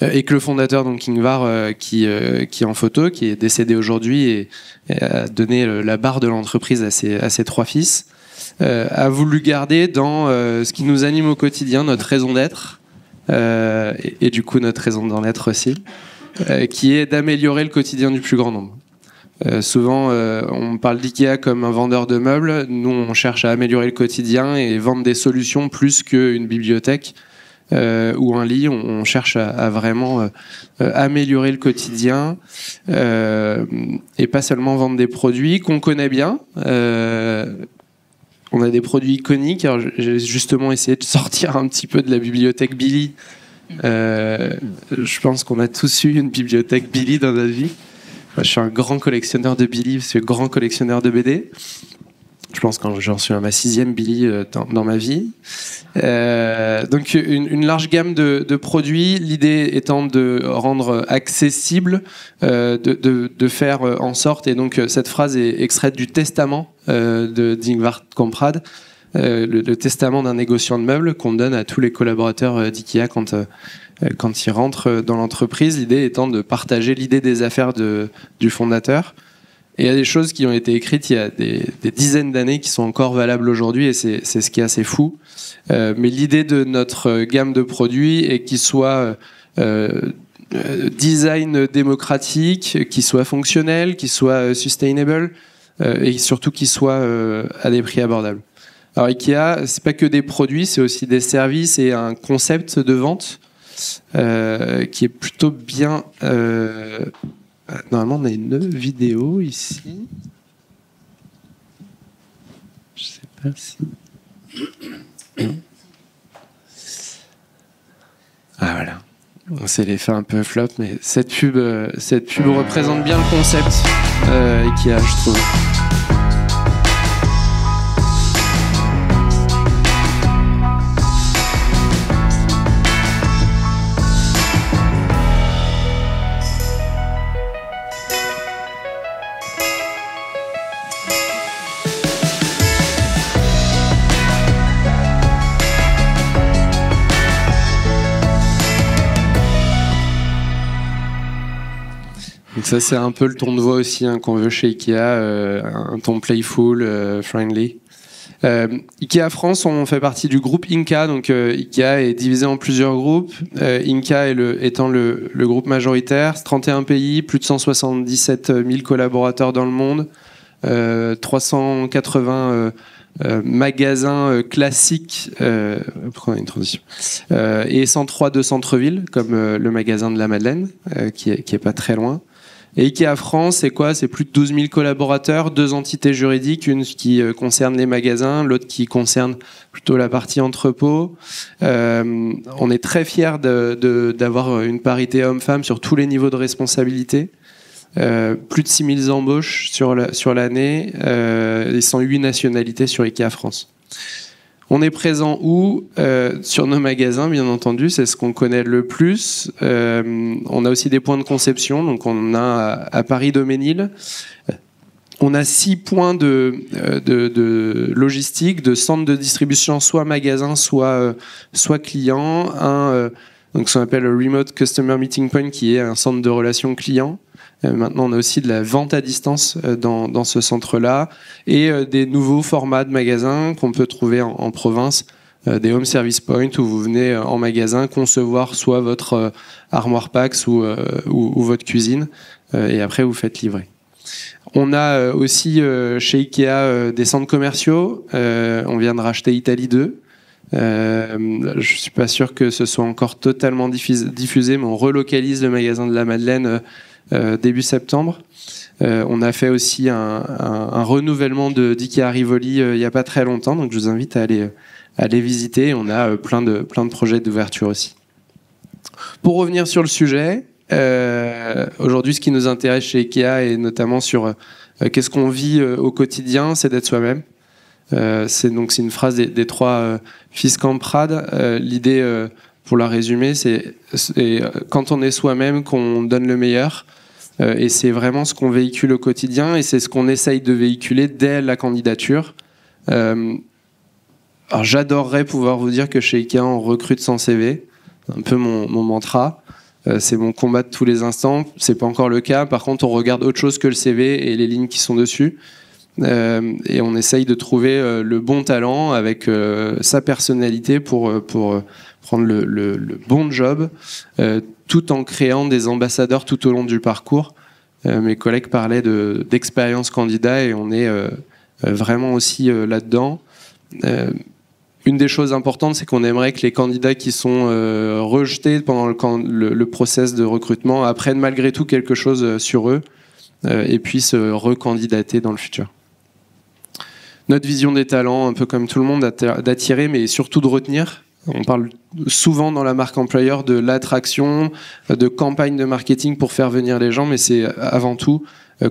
Et que le fondateur, donc Ingvar, qui est en photo, qui est décédé aujourd'hui et a donné la barre de l'entreprise à ses trois fils, a voulu garder dans ce qui nous anime au quotidien, notre raison d'être, et du coup notre raison d'en être aussi, qui est d'améliorer le quotidien du plus grand nombre. Souvent, on parle d'IKEA comme un vendeur de meubles. Nous, on cherche à améliorer le quotidien et vendre des solutions plus qu'une bibliothèque ou un lit. On cherche à vraiment améliorer le quotidien et pas seulement vendre des produits qu'on connaît bien. On a des produits iconiques. Alors, j'ai justement essayé de sortir un petit peu de la bibliothèque Billy. Je pense qu'on a tous eu une bibliothèque Billy dans notre vie. Je suis un grand collectionneur de Billy, je suis un grand collectionneur de BD. Je pense que j'en suis à ma 6e Billy dans ma vie. Donc une large gamme de produits, l'idée étant de rendre accessible, de faire en sorte, et donc cette phrase est extraite du testament de d'Ingvar Kamprad, le testament d'un négociant de meubles qu'on donne à tous les collaborateurs d'IKEA quand ils rentrent dans l'entreprise, l'idée étant de partager l'idée des affaires du fondateur. Et il y a des choses qui ont été écrites il y a des dizaines d'années qui sont encore valables aujourd'hui, et c'est ce qui est assez fou. Mais l'idée de notre gamme de produits est qu'il soit design démocratique, qu'il soit fonctionnel, qu'il soit sustainable, et surtout qu'il soit à des prix abordables. Alors Ikea, c'est pas que des produits, c'est aussi des services et un concept de vente qui est plutôt bien. Normalement, on a une vidéo ici. Je sais pas si. Ah voilà. C'est l'effet un peu flop, mais cette pub représente bien le concept Ikea, je trouve. Donc ça, c'est un peu le ton de voix aussi qu'on veut chez Ikea, un ton playful, friendly. Ikea France, on fait partie du groupe Inca, donc Ikea est divisé en plusieurs groupes. Inca étant le groupe majoritaire, 31 pays, plus de 177 000 collaborateurs dans le monde, 380 magasins classiques, pourquoi on a une transition, et 103 de centre-ville, comme le magasin de la Madeleine, qui est pas très loin. Et Ikea France, c'est quoi? C'est plus de 12 000 collaborateurs, 2 entités juridiques, une qui concerne les magasins, l'autre qui concerne plutôt la partie entrepôt. On est très fiers d'avoir une parité homme-femme sur tous les niveaux de responsabilité. Plus de 6 000 embauches sur l'année, et 108 nationalités sur Ikea France. On est présent où? Sur nos magasins, bien entendu, c'est ce qu'on connaît le plus. On a aussi des points de conception, donc on a à Paris-Daumesnil. On a 6 points de logistique, de centres de distribution, soit magasins, soit clients. Donc ce qu'on appelle le Remote Customer Meeting Point, qui est un centre de relations clients. Maintenant, on a aussi de la vente à distance dans ce centre-là, et des nouveaux formats de magasins qu'on peut trouver en province, des home service points où vous venez en magasin concevoir soit votre armoire Pax ou votre cuisine, et après vous faites livrer. On a aussi chez Ikea des centres commerciaux. On vient de racheter Italie 2. Je suis pas sûr que ce soit encore totalement diffusé, mais on relocalise le magasin de la Madeleine début septembre. On a fait aussi un renouvellement d'IKEA Rivoli il n'y a pas très longtemps, donc je vous invite à aller visiter. On a plein de projets d'ouverture aussi. Pour revenir sur le sujet, aujourd'hui ce qui nous intéresse chez Ikea, et notamment sur qu'est-ce qu'on vit au quotidien, c'est d'être soi-même. C'est une phrase des 3 fils Kamprad. L'idée, pour la résumer, c'est quand on est soi-même qu'on donne le meilleur. Et c'est vraiment ce qu'on véhicule au quotidien, et c'est ce qu'on essaye de véhiculer dès la candidature. Alors j'adorerais pouvoir vous dire que chez Ikea on recrute sans CV, c'est un peu mon mantra. C'est mon combat de tous les instants. C'est pas encore le cas. Par contre, on regarde autre chose que le CV et les lignes qui sont dessus. et on essaye de trouver le bon talent avec sa personnalité pour prendre le bon job, tout en créant des ambassadeurs tout au long du parcours. Mes collègues parlaient d'expérience candidat et on est vraiment aussi là-dedans. Une des choses importantes, c'est qu'on aimerait que les candidats qui sont rejetés pendant le process de recrutement apprennent malgré tout quelque chose sur eux et puissent recandidater dans le futur. Notre vision des talents, un peu comme tout le monde, d'attirer, mais surtout de retenir. On parle souvent dans la marque employeur de l'attraction, de campagne de marketing pour faire venir les gens, mais c'est avant tout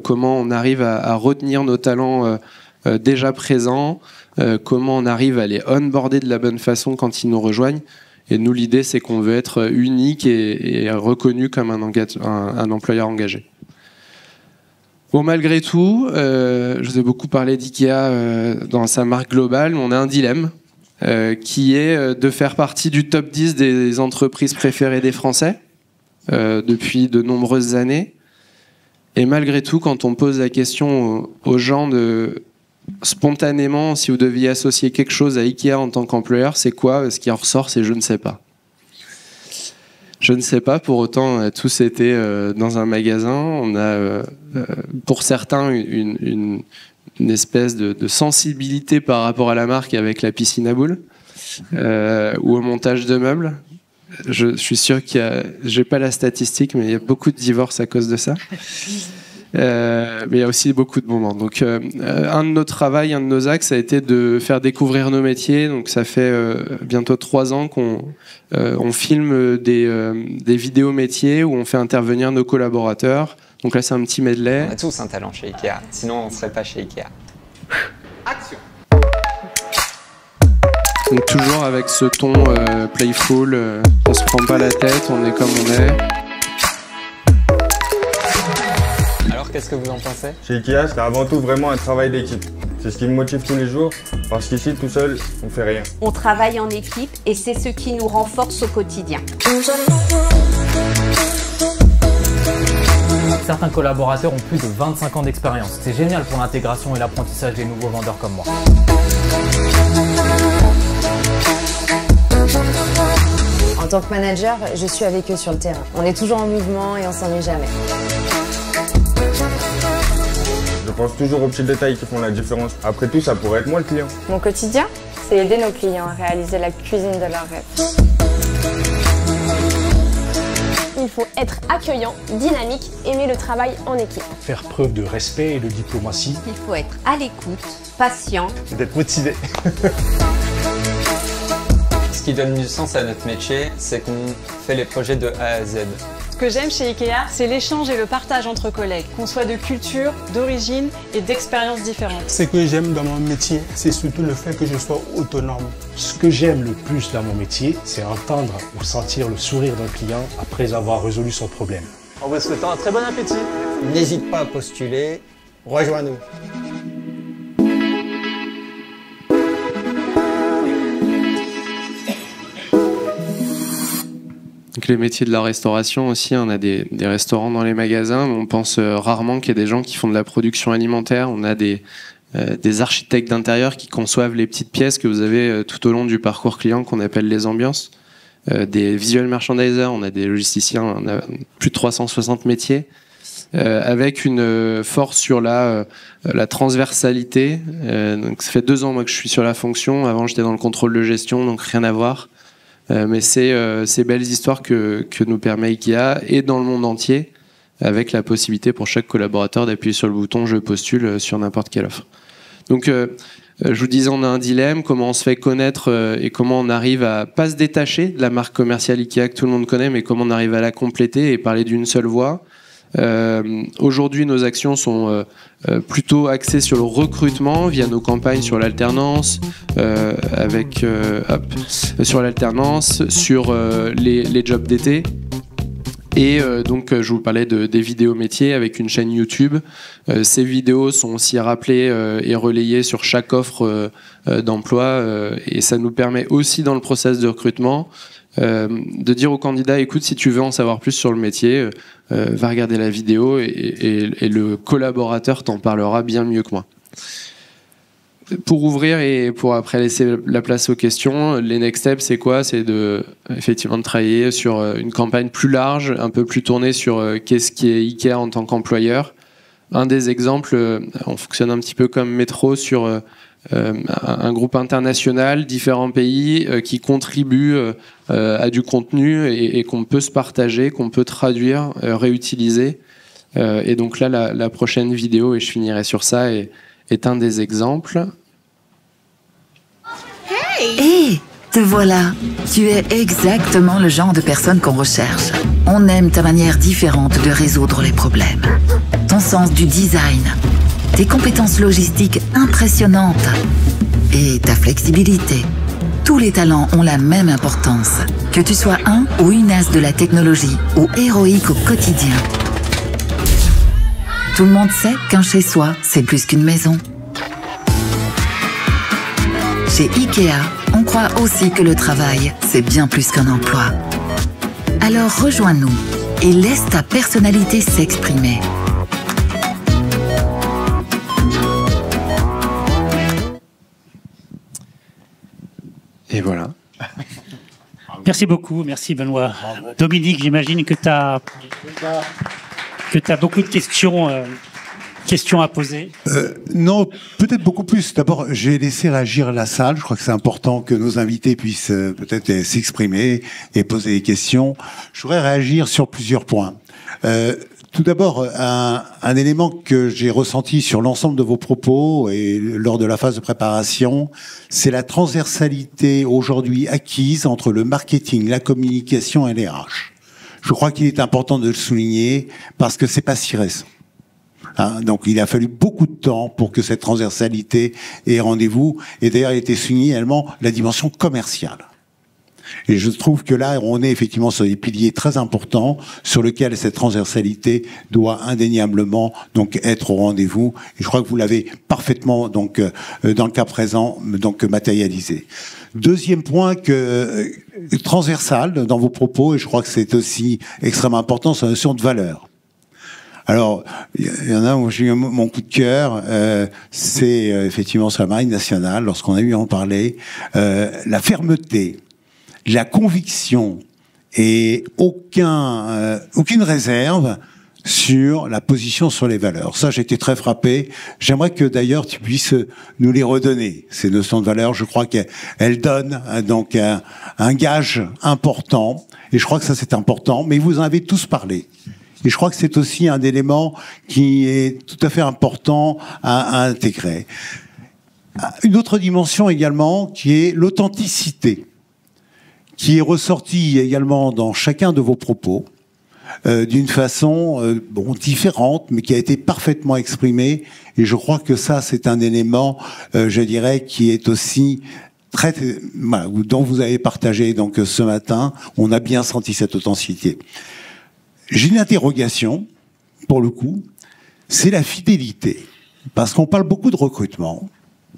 comment on arrive à retenir nos talents déjà présents, comment on arrive à les onboarder de la bonne façon quand ils nous rejoignent. Et nous, l'idée, c'est qu'on veut être unique et reconnu comme un employeur engagé. Bon, malgré tout, je vous ai beaucoup parlé d'IKEA dans sa marque globale, on a un dilemme qui est de faire partie du top 10 des entreprises préférées des Français depuis de nombreuses années. Et malgré tout, quand on pose la question aux gens de spontanément, si vous deviez associer quelque chose à IKEA en tant qu'employeur, c'est quoi? Ce qui en ressort, c'est je ne sais pas. Je ne sais pas, pour autant, on a tous été dans un magasin. On a, pour certains, une espèce de sensibilité par rapport à la marque avec la piscine à boules ou au montage de meubles. Je suis sûr qu'il y a, j'ai pas la statistique, mais il y a beaucoup de divorces à cause de ça. Mais il y a aussi beaucoup de moments. Donc, un de nos travaux, un de nos axes, a été de faire découvrir nos métiers. Donc, ça fait bientôt 3 ans qu'on filme des vidéos métiers où on fait intervenir nos collaborateurs. Donc là, c'est un petit medley. On a tous un talent chez IKEA, sinon on ne serait pas chez IKEA. Action. Donc toujours avec ce ton playful, on se prend pas la tête, on est comme on est. Alors qu'est-ce que vous en pensez? Chez IKEA, c'est avant tout vraiment un travail d'équipe. C'est ce qui me motive tous les jours, parce qu'ici, tout seul, on fait rien. On travaille en équipe et c'est ce qui nous renforce au quotidien. Certains collaborateurs ont plus de 25 ans d'expérience. C'est génial pour l'intégration et l'apprentissage des nouveaux vendeurs comme moi. En tant que manager, je suis avec eux sur le terrain. On est toujours en mouvement et on s'ennuie jamais. Je pense toujours aux petits détails qui font la différence. Après tout, ça pourrait être moi le client. Mon quotidien, c'est aider nos clients à réaliser la cuisine de leurs rêves. Il faut être accueillant, dynamique, aimer le travail en équipe. Faire preuve de respect et de diplomatie. Il faut être à l'écoute, patient. Et d'être motivé. Ce qui donne du sens à notre métier, c'est qu'on fait les projets de A à Z. Ce que j'aime chez IKEA, c'est l'échange et le partage entre collègues, qu'on soit de culture, d'origine et d'expériences différentes. Ce que j'aime dans mon métier, c'est surtout le fait que je sois autonome. Ce que j'aime le plus dans mon métier, c'est entendre ou sentir le sourire d'un client après avoir résolu son problème. En vous souhaitant un très bon appétit. N'hésite pas à postuler, rejoins-nous. Donc les métiers de la restauration aussi, on a des restaurants dans les magasins, mais on pense rarement qu'il y a des gens qui font de la production alimentaire. On a des architectes d'intérieur qui conçoivent les petites pièces que vous avez tout au long du parcours client qu'on appelle les ambiances. Des visual merchandisers, on a des logisticiens, on a plus de 360 métiers. Avec une force sur la transversalité. Donc ça fait 2 ans moi que je suis sur la fonction. Avant j'étais dans le contrôle de gestion, donc rien à voir. Mais c'est ces belles histoires que nous permet IKEA et dans le monde entier, avec la possibilité pour chaque collaborateur d'appuyer sur le bouton « Je postule » sur n'importe quelle offre. Donc, je vous disais, on a un dilemme, comment on se fait connaître et comment on arrive à pas se détacher de la marque commerciale IKEA que tout le monde connaît, mais comment on arrive à la compléter et parler d'une seule voix. Aujourd'hui, nos actions sont plutôt axées sur le recrutement via nos campagnes sur l'alternance, sur l'alternance, sur les jobs d'été. Et donc, je vous parlais des vidéos métiers avec une chaîne YouTube. Ces vidéos sont aussi rappelées et relayées sur chaque offre d'emploi. Et ça nous permet aussi, dans le process de recrutement, de dire aux candidats, écoute, si tu veux en savoir plus sur le métier, va regarder la vidéo et le collaborateur t'en parlera bien mieux que moi. Pour ouvrir et pour après laisser la place aux questions, les next steps, c'est quoi? C'est effectivement de travailler sur une campagne plus large, un peu plus tournée sur qu'est-ce qui est Ikea en tant qu'employeur. Un des exemples, on fonctionne un petit peu comme Métro sur un groupe international, différents pays qui contribuent à du contenu et qu'on peut se partager, qu'on peut traduire, réutiliser. Et donc là, la prochaine vidéo, et je finirai sur ça, est un des exemples. Hé, te voilà. Tu es exactement le genre de personne qu'on recherche. On aime ta manière différente de résoudre les problèmes. Ton sens du design, tes compétences logistiques impressionnantes et ta flexibilité. Tous les talents ont la même importance. Que tu sois un ou une as de la technologie ou héroïque au quotidien. Tout le monde sait qu'un chez-soi, c'est plus qu'une maison. Chez Ikea, on croit aussi que le travail, c'est bien plus qu'un emploi. Alors rejoins-nous et laisse ta personnalité s'exprimer. Et voilà. Merci beaucoup, merci Benoît. Dominique, j'imagine que tu as beaucoup de questions à poser. Non, peut-être beaucoup plus. D'abord, j'ai laissé réagir la salle. Je crois que c'est important que nos invités puissent peut-être s'exprimer et poser des questions. Je voudrais réagir sur plusieurs points. Tout d'abord, un élément que j'ai ressenti sur l'ensemble de vos propos et lors de la phase de préparation, c'est la transversalité aujourd'hui acquise entre le marketing, la communication et les RH. Je crois qu'il est important de le souligner parce que c'est pas si récent. Donc il a fallu beaucoup de temps pour que cette transversalité ait rendez-vous. Et d'ailleurs, il a été souligné également la dimension commerciale. Et je trouve que là, on est effectivement sur des piliers très importants sur lesquels cette transversalité doit indéniablement donc être au rendez-vous. Et je crois que vous l'avez parfaitement donc dans le cas présent donc matérialisé. Deuxième point transversal dans vos propos, et je crois que c'est aussi extrêmement important, c'est la notion de valeur. Alors, il y en a où j'ai eu mon coup de cœur, c'est effectivement sur la Marine nationale, lorsqu'on a eu à en parler, la fermeté, la conviction et aucune réserve sur la position sur les valeurs. Ça, j'ai été très frappé. J'aimerais que d'ailleurs tu puisses nous les redonner, ces notions de valeurs. Je crois qu'elles donnent donc un gage important, et je crois que ça c'est important, mais vous en avez tous parlé. Et je crois que c'est aussi un élément qui est tout à fait important à intégrer. Une autre dimension également, qui est l'authenticité, qui est ressortie également dans chacun de vos propos, d'une façon différente, mais qui a été parfaitement exprimée. Et je crois que ça, c'est un élément, je dirais, qui est aussi dont vous avez partagé donc ce matin. On a bien senti cette authenticité. J'ai une interrogation, pour le coup, c'est la fidélité. Parce qu'on parle beaucoup de recrutement.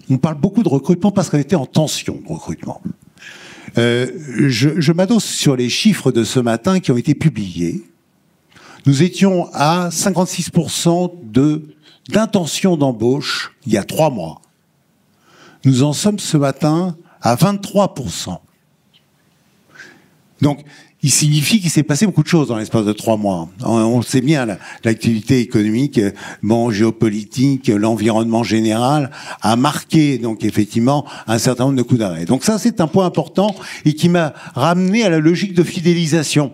On parle beaucoup de recrutement parce qu'on était en tension de recrutement. Je m'adosse sur les chiffres de ce matin qui ont été publiés. Nous étions à 56% d'intention d'embauche il y a 3 mois. Nous en sommes ce matin à 23%. Donc, il signifie qu'il s'est passé beaucoup de choses dans l'espace de 3 mois. On sait bien, l'activité économique, géopolitique, l'environnement général a marqué, donc, effectivement, un certain nombre de coups d'arrêt. Donc ça, c'est un point important et qui m'a ramené à la logique de fidélisation.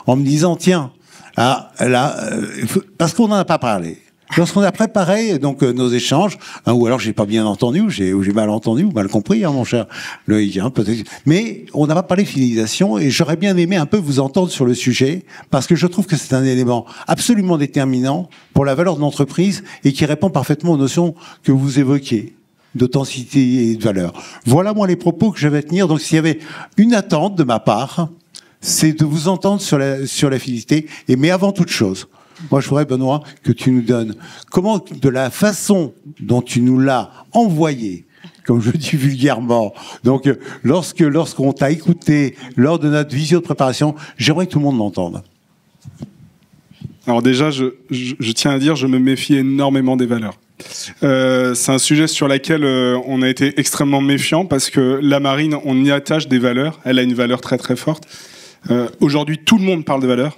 En me disant, tiens, parce qu'on n'en a pas parlé. Lorsqu'on a préparé donc nos échanges, ou alors j'ai pas bien entendu, ou j'ai mal entendu, ou mal compris, mon cher Loïc, peut-être. Mais on n'a pas parlé de fidélisation, et j'aurais bien aimé un peu vous entendre sur le sujet, parce que je trouve que c'est un élément absolument déterminant pour la valeur de l'entreprise et qui répond parfaitement aux notions que vous évoquiez d'authenticité et de valeur. Voilà moi les propos que j'avais à tenir. Donc s'il y avait une attente de ma part, c'est de vous entendre sur la fidélité, mais avant toute chose. Moi, je voudrais, Benoît, que tu nous donnes comment, de la façon dont tu nous l'as envoyé, comme je dis vulgairement, donc lorsqu'on t'a écouté lors de notre visio de préparation, j'aimerais que tout le monde l'entende. Alors déjà, je tiens à dire, je me méfie énormément des valeurs. C'est un sujet sur lequel on a été extrêmement méfiant parce que la marine, on y attache des valeurs. Elle a une valeur très très forte. Aujourd'hui, tout le monde parle de valeurs.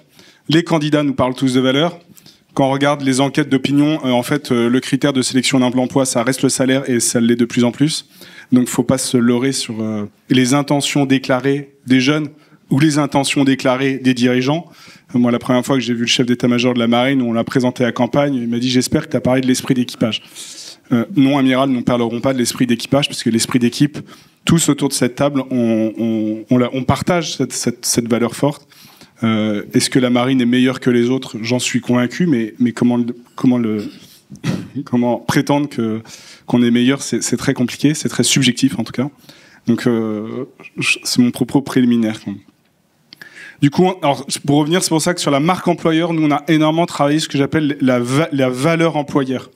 Les candidats nous parlent tous de valeurs. Quand on regarde les enquêtes d'opinion, en fait, le critère de sélection d'un emploi, ça reste le salaire et ça l'est de plus en plus. Donc, faut pas se leurrer sur les intentions déclarées des jeunes ou les intentions déclarées des dirigeants. Moi, la première fois que j'ai vu le chef d'état-major de la marine, on l'a présenté à campagne, il m'a dit « J'espère que tu as parlé de l'esprit d'équipage ». Non, amiral, nous ne parlerons pas de l'esprit d'équipage, parce que l'esprit d'équipe, tous autour de cette table, on partage cette valeur forte. Est-ce que la marine est meilleure que les autres? J'en suis convaincu, mais comment prétendre qu'on est meilleur, c'est très compliqué, c'est très subjectif en tout cas. Donc, c'est mon propos préliminaire. Du coup, alors, pour revenir, c'est pour ça que sur la marque employeur, nous, on a énormément travaillé ce que j'appelle la valeur employeur.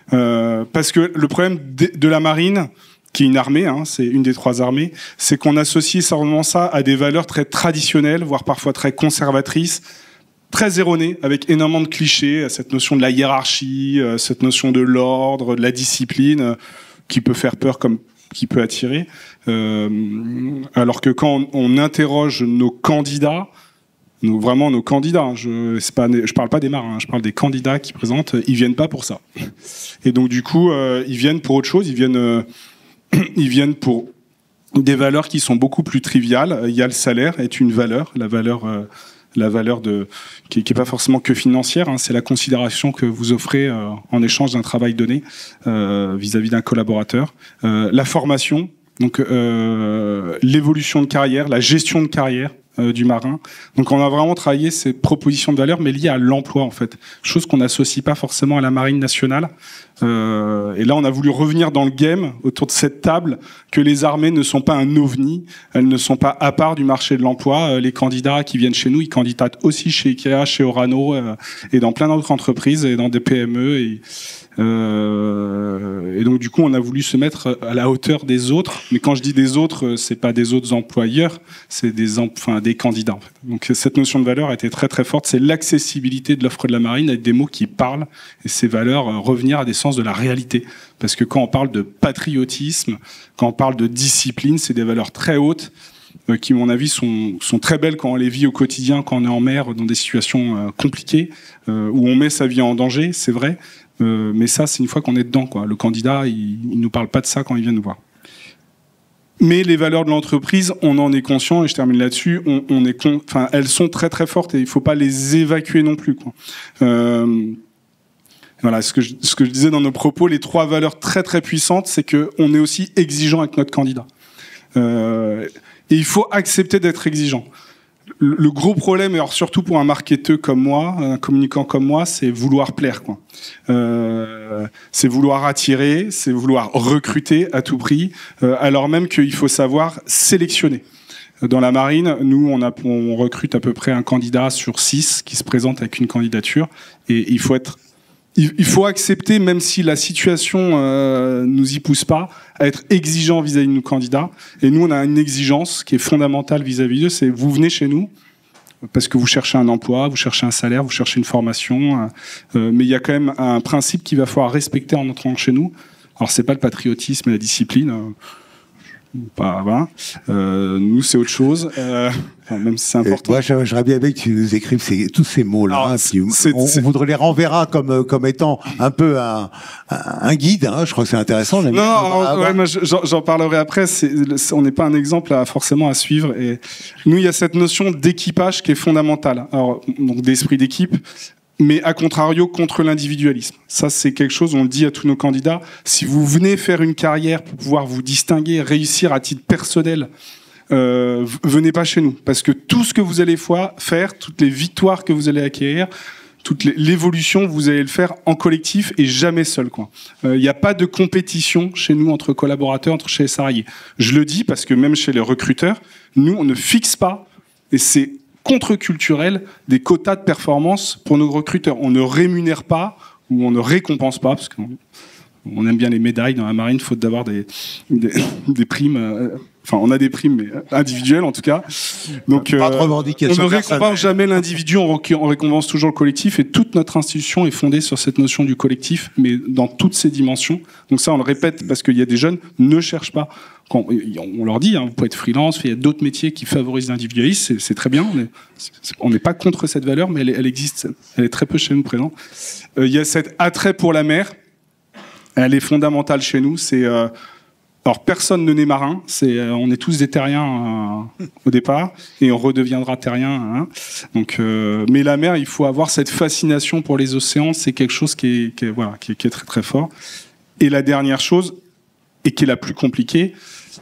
Parce que le problème de la marine, qui est une armée, hein, c'est une des 3 armées, c'est qu'on associe certainement ça à des valeurs très traditionnelles, voire parfois très conservatrices, très erronées, avec énormément de clichés, à cette notion de la hiérarchie, cette notion de l'ordre, de la discipline, qui peut faire peur comme qui peut attirer. Alors que quand on interroge nos candidats, vraiment nos candidats, hein, je parle pas des marins, hein, je parle des candidats qui présentent, ils viennent pas pour ça. Et donc du coup, ils viennent pour autre chose, ils viennent pour des valeurs qui sont beaucoup plus triviales. Il y a le salaire est une valeur, la valeur qui est pas forcément que financière, hein, c'est la considération que vous offrez en échange d'un travail donné vis-à-vis d'un collaborateur. La formation, donc l'évolution de carrière, la gestion de carrière du marin. Donc on a vraiment travaillé ces propositions de valeur, mais liées à l'emploi en fait, chose qu'on n'associe pas forcément à la marine nationale. Et là on a voulu revenir dans le game autour de cette table, que les armées ne sont pas un ovni, elles ne sont pas à part du marché de l'emploi. Les candidats qui viennent chez nous, ils candidatent aussi chez Ikea, chez Orano et dans plein d'autres entreprises et dans des PME. Et donc du coup on a voulu se mettre à la hauteur des autres, mais quand je dis des autres, c'est pas des autres employeurs, c'est des candidats en fait. Donc cette notion de valeur a été très très forte, c'est l'accessibilité de l'offre de la marine avec des mots qui parlent, et ces valeurs revenir à des sens de la réalité, parce que quand on parle de patriotisme, quand on parle de discipline, c'est des valeurs très hautes qui, à mon avis, sont très belles quand on les vit au quotidien, quand on est en mer, dans des situations compliquées, où on met sa vie en danger, c'est vrai. Mais ça, c'est une fois qu'on est dedans, quoi. Le candidat, il nous parle pas de ça quand il vient nous voir. Mais les valeurs de l'entreprise, on en est conscient, et je termine là-dessus. Elles sont très très fortes et il faut pas les évacuer non plus, quoi. Voilà, ce que je disais dans nos propos, les 3 valeurs très très puissantes, c'est que on est aussi exigeant avec notre candidat. Et il faut accepter d'être exigeant. Le gros problème, alors surtout pour un marketeur comme moi, un communicant comme moi, c'est vouloir plaire, quoi. C'est vouloir attirer, c'est vouloir recruter à tout prix, alors même qu'il faut savoir sélectionner. Dans la marine, nous, on recrute à peu près un candidat sur 6 qui se présente avec une candidature, et il faut accepter, même si la situation nous y pousse pas, à être exigeant vis-à-vis de nos candidats. Et nous, on a une exigence qui est fondamentale vis-à-vis d'eux, c'est vous venez chez nous parce que vous cherchez un emploi, vous cherchez un salaire, vous cherchez une formation, mais il y a quand même un principe qu'il va falloir respecter en entrant chez nous. Alors c'est pas le patriotisme et la discipline. Voilà. Nous, c'est autre chose, même si c'est important. Moi, j'aimerais bien que tu nous écrives tous ces mots-là. On voudrait les renverra comme étant un peu un guide. Hein, je crois que c'est intéressant. J'en parlerai après. On n'est pas un exemple forcément à suivre. Et nous, il y a cette notion d'équipage qui est fondamentale. Alors, donc d'esprit d'équipe. Mais à contrario, contre l'individualisme. Ça, c'est quelque chose, on le dit à tous nos candidats. Si vous venez faire une carrière pour pouvoir vous distinguer, réussir à titre personnel, venez pas chez nous. Parce que tout ce que vous allez faire, toutes les victoires que vous allez acquérir, toute l'évolution, vous allez le faire en collectif et jamais seul, quoi. Il n'y a pas de compétition chez nous entre collaborateurs, chez les salariés. Je le dis parce que même chez les recruteurs, nous, on ne fixe pas, et c'est contre-culturel, des quotas de performance pour nos recruteurs. On ne rémunère pas ou on ne récompense pas, parce que On aime bien les médailles dans la marine, faute d'avoir des primes. Enfin, on a des primes, mais individuelles en tout cas. Donc, pas de revendication. On ne récompense jamais l'individu, on récompense toujours le collectif. Et toute notre institution est fondée sur cette notion du collectif, mais dans toutes ses dimensions. Donc ça, on le répète parce qu'il y a des jeunes ne cherchent pas. Quand on leur dit, hein, vous pouvez être freelance, il y a d'autres métiers qui favorisent l'individualisme, c'est très bien. On n'est pas contre cette valeur, mais elle existe. Elle est très peu chez nous présente. Il y a cet attrait pour la mer. Elle est fondamentale chez nous. Alors personne ne naît marin. On est tous des terriens au départ, et on redeviendra terrien. Hein. Donc, mais la mer, il faut avoir cette fascination pour les océans. C'est quelque chose qui est très très fort. Et la dernière chose, et qui est la plus compliquée,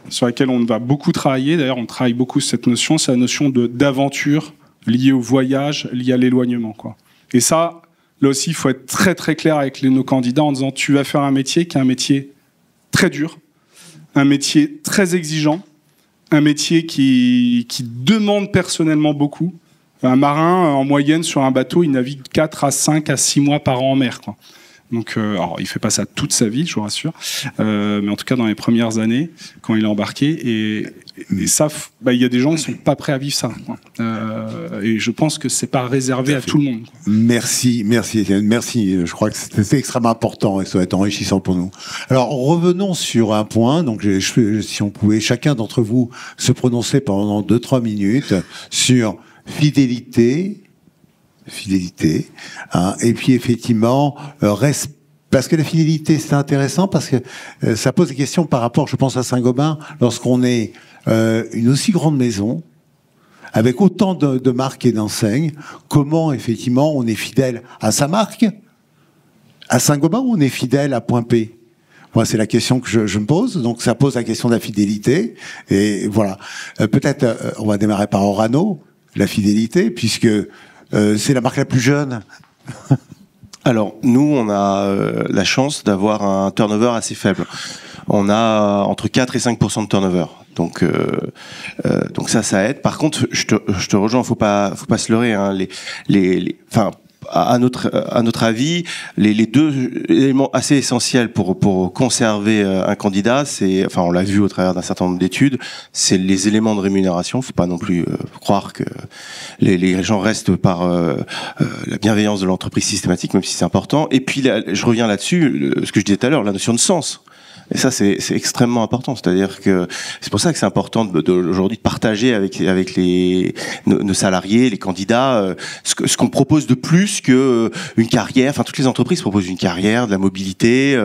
sur laquelle on va beaucoup travailler. D'ailleurs, on travaille beaucoup cette notion. C'est la notion d'aventure liée au voyage, liée à l'éloignement, quoi. Et ça. Là aussi, il faut être très très clair avec nos candidats en disant tu vas faire un métier qui est un métier très dur, un métier très exigeant, un métier qui demande personnellement beaucoup. Un marin, en moyenne, sur un bateau, il navigue 4 à 5 à 6 mois par an en mer, quoi. Donc, alors, il fait pas ça toute sa vie, je vous rassure, mais en tout cas dans les premières années, quand il est embarqué, et ça, il y a des gens qui sont pas prêts à vivre ça. Et je pense que c'est pas réservé à tout le monde. Merci. Je crois que c'était extrêmement important et ça va être enrichissant pour nous. Alors revenons sur un point. Donc, si on pouvait chacun d'entre vous se prononcer pendant 2-3 minutes sur fidélité, hein, et puis effectivement parce que la fidélité c'est intéressant parce que ça pose des questions par rapport, je pense à Saint-Gobain, lorsqu'on est une aussi grande maison avec autant de marques et d'enseignes, comment effectivement on est fidèle à sa marque, à Saint-Gobain, ou on est fidèle à Point P? Moi, c'est la question que je me pose. Donc, ça pose la question de la fidélité. Et voilà. Peut-être, on va démarrer par Orano, la fidélité, puisque c'est la marque la plus jeune. Alors, nous, on a la chance d'avoir un turnover assez faible. On a entre 4 et 5% de turnover. Donc ça aide. Par contre, je te rejoins, faut pas se leurrer, hein. Enfin, à notre avis, les deux éléments assez essentiels pour conserver un candidat, enfin on l'a vu au travers d'un certain nombre d'études, c'est les éléments de rémunération. Faut pas non plus croire que les gens restent par la bienveillance de l'entreprise systématique, même si c'est important. Et puis je reviens là-dessus, ce que je disais tout à l'heure, la notion de sens. Et ça, c'est extrêmement important. C'est-à-dire que c'est pour ça que c'est important aujourd'hui de partager avec nos salariés, les candidats, ce qu'on propose de plus que une carrière. Enfin, toutes les entreprises proposent une carrière, de la mobilité,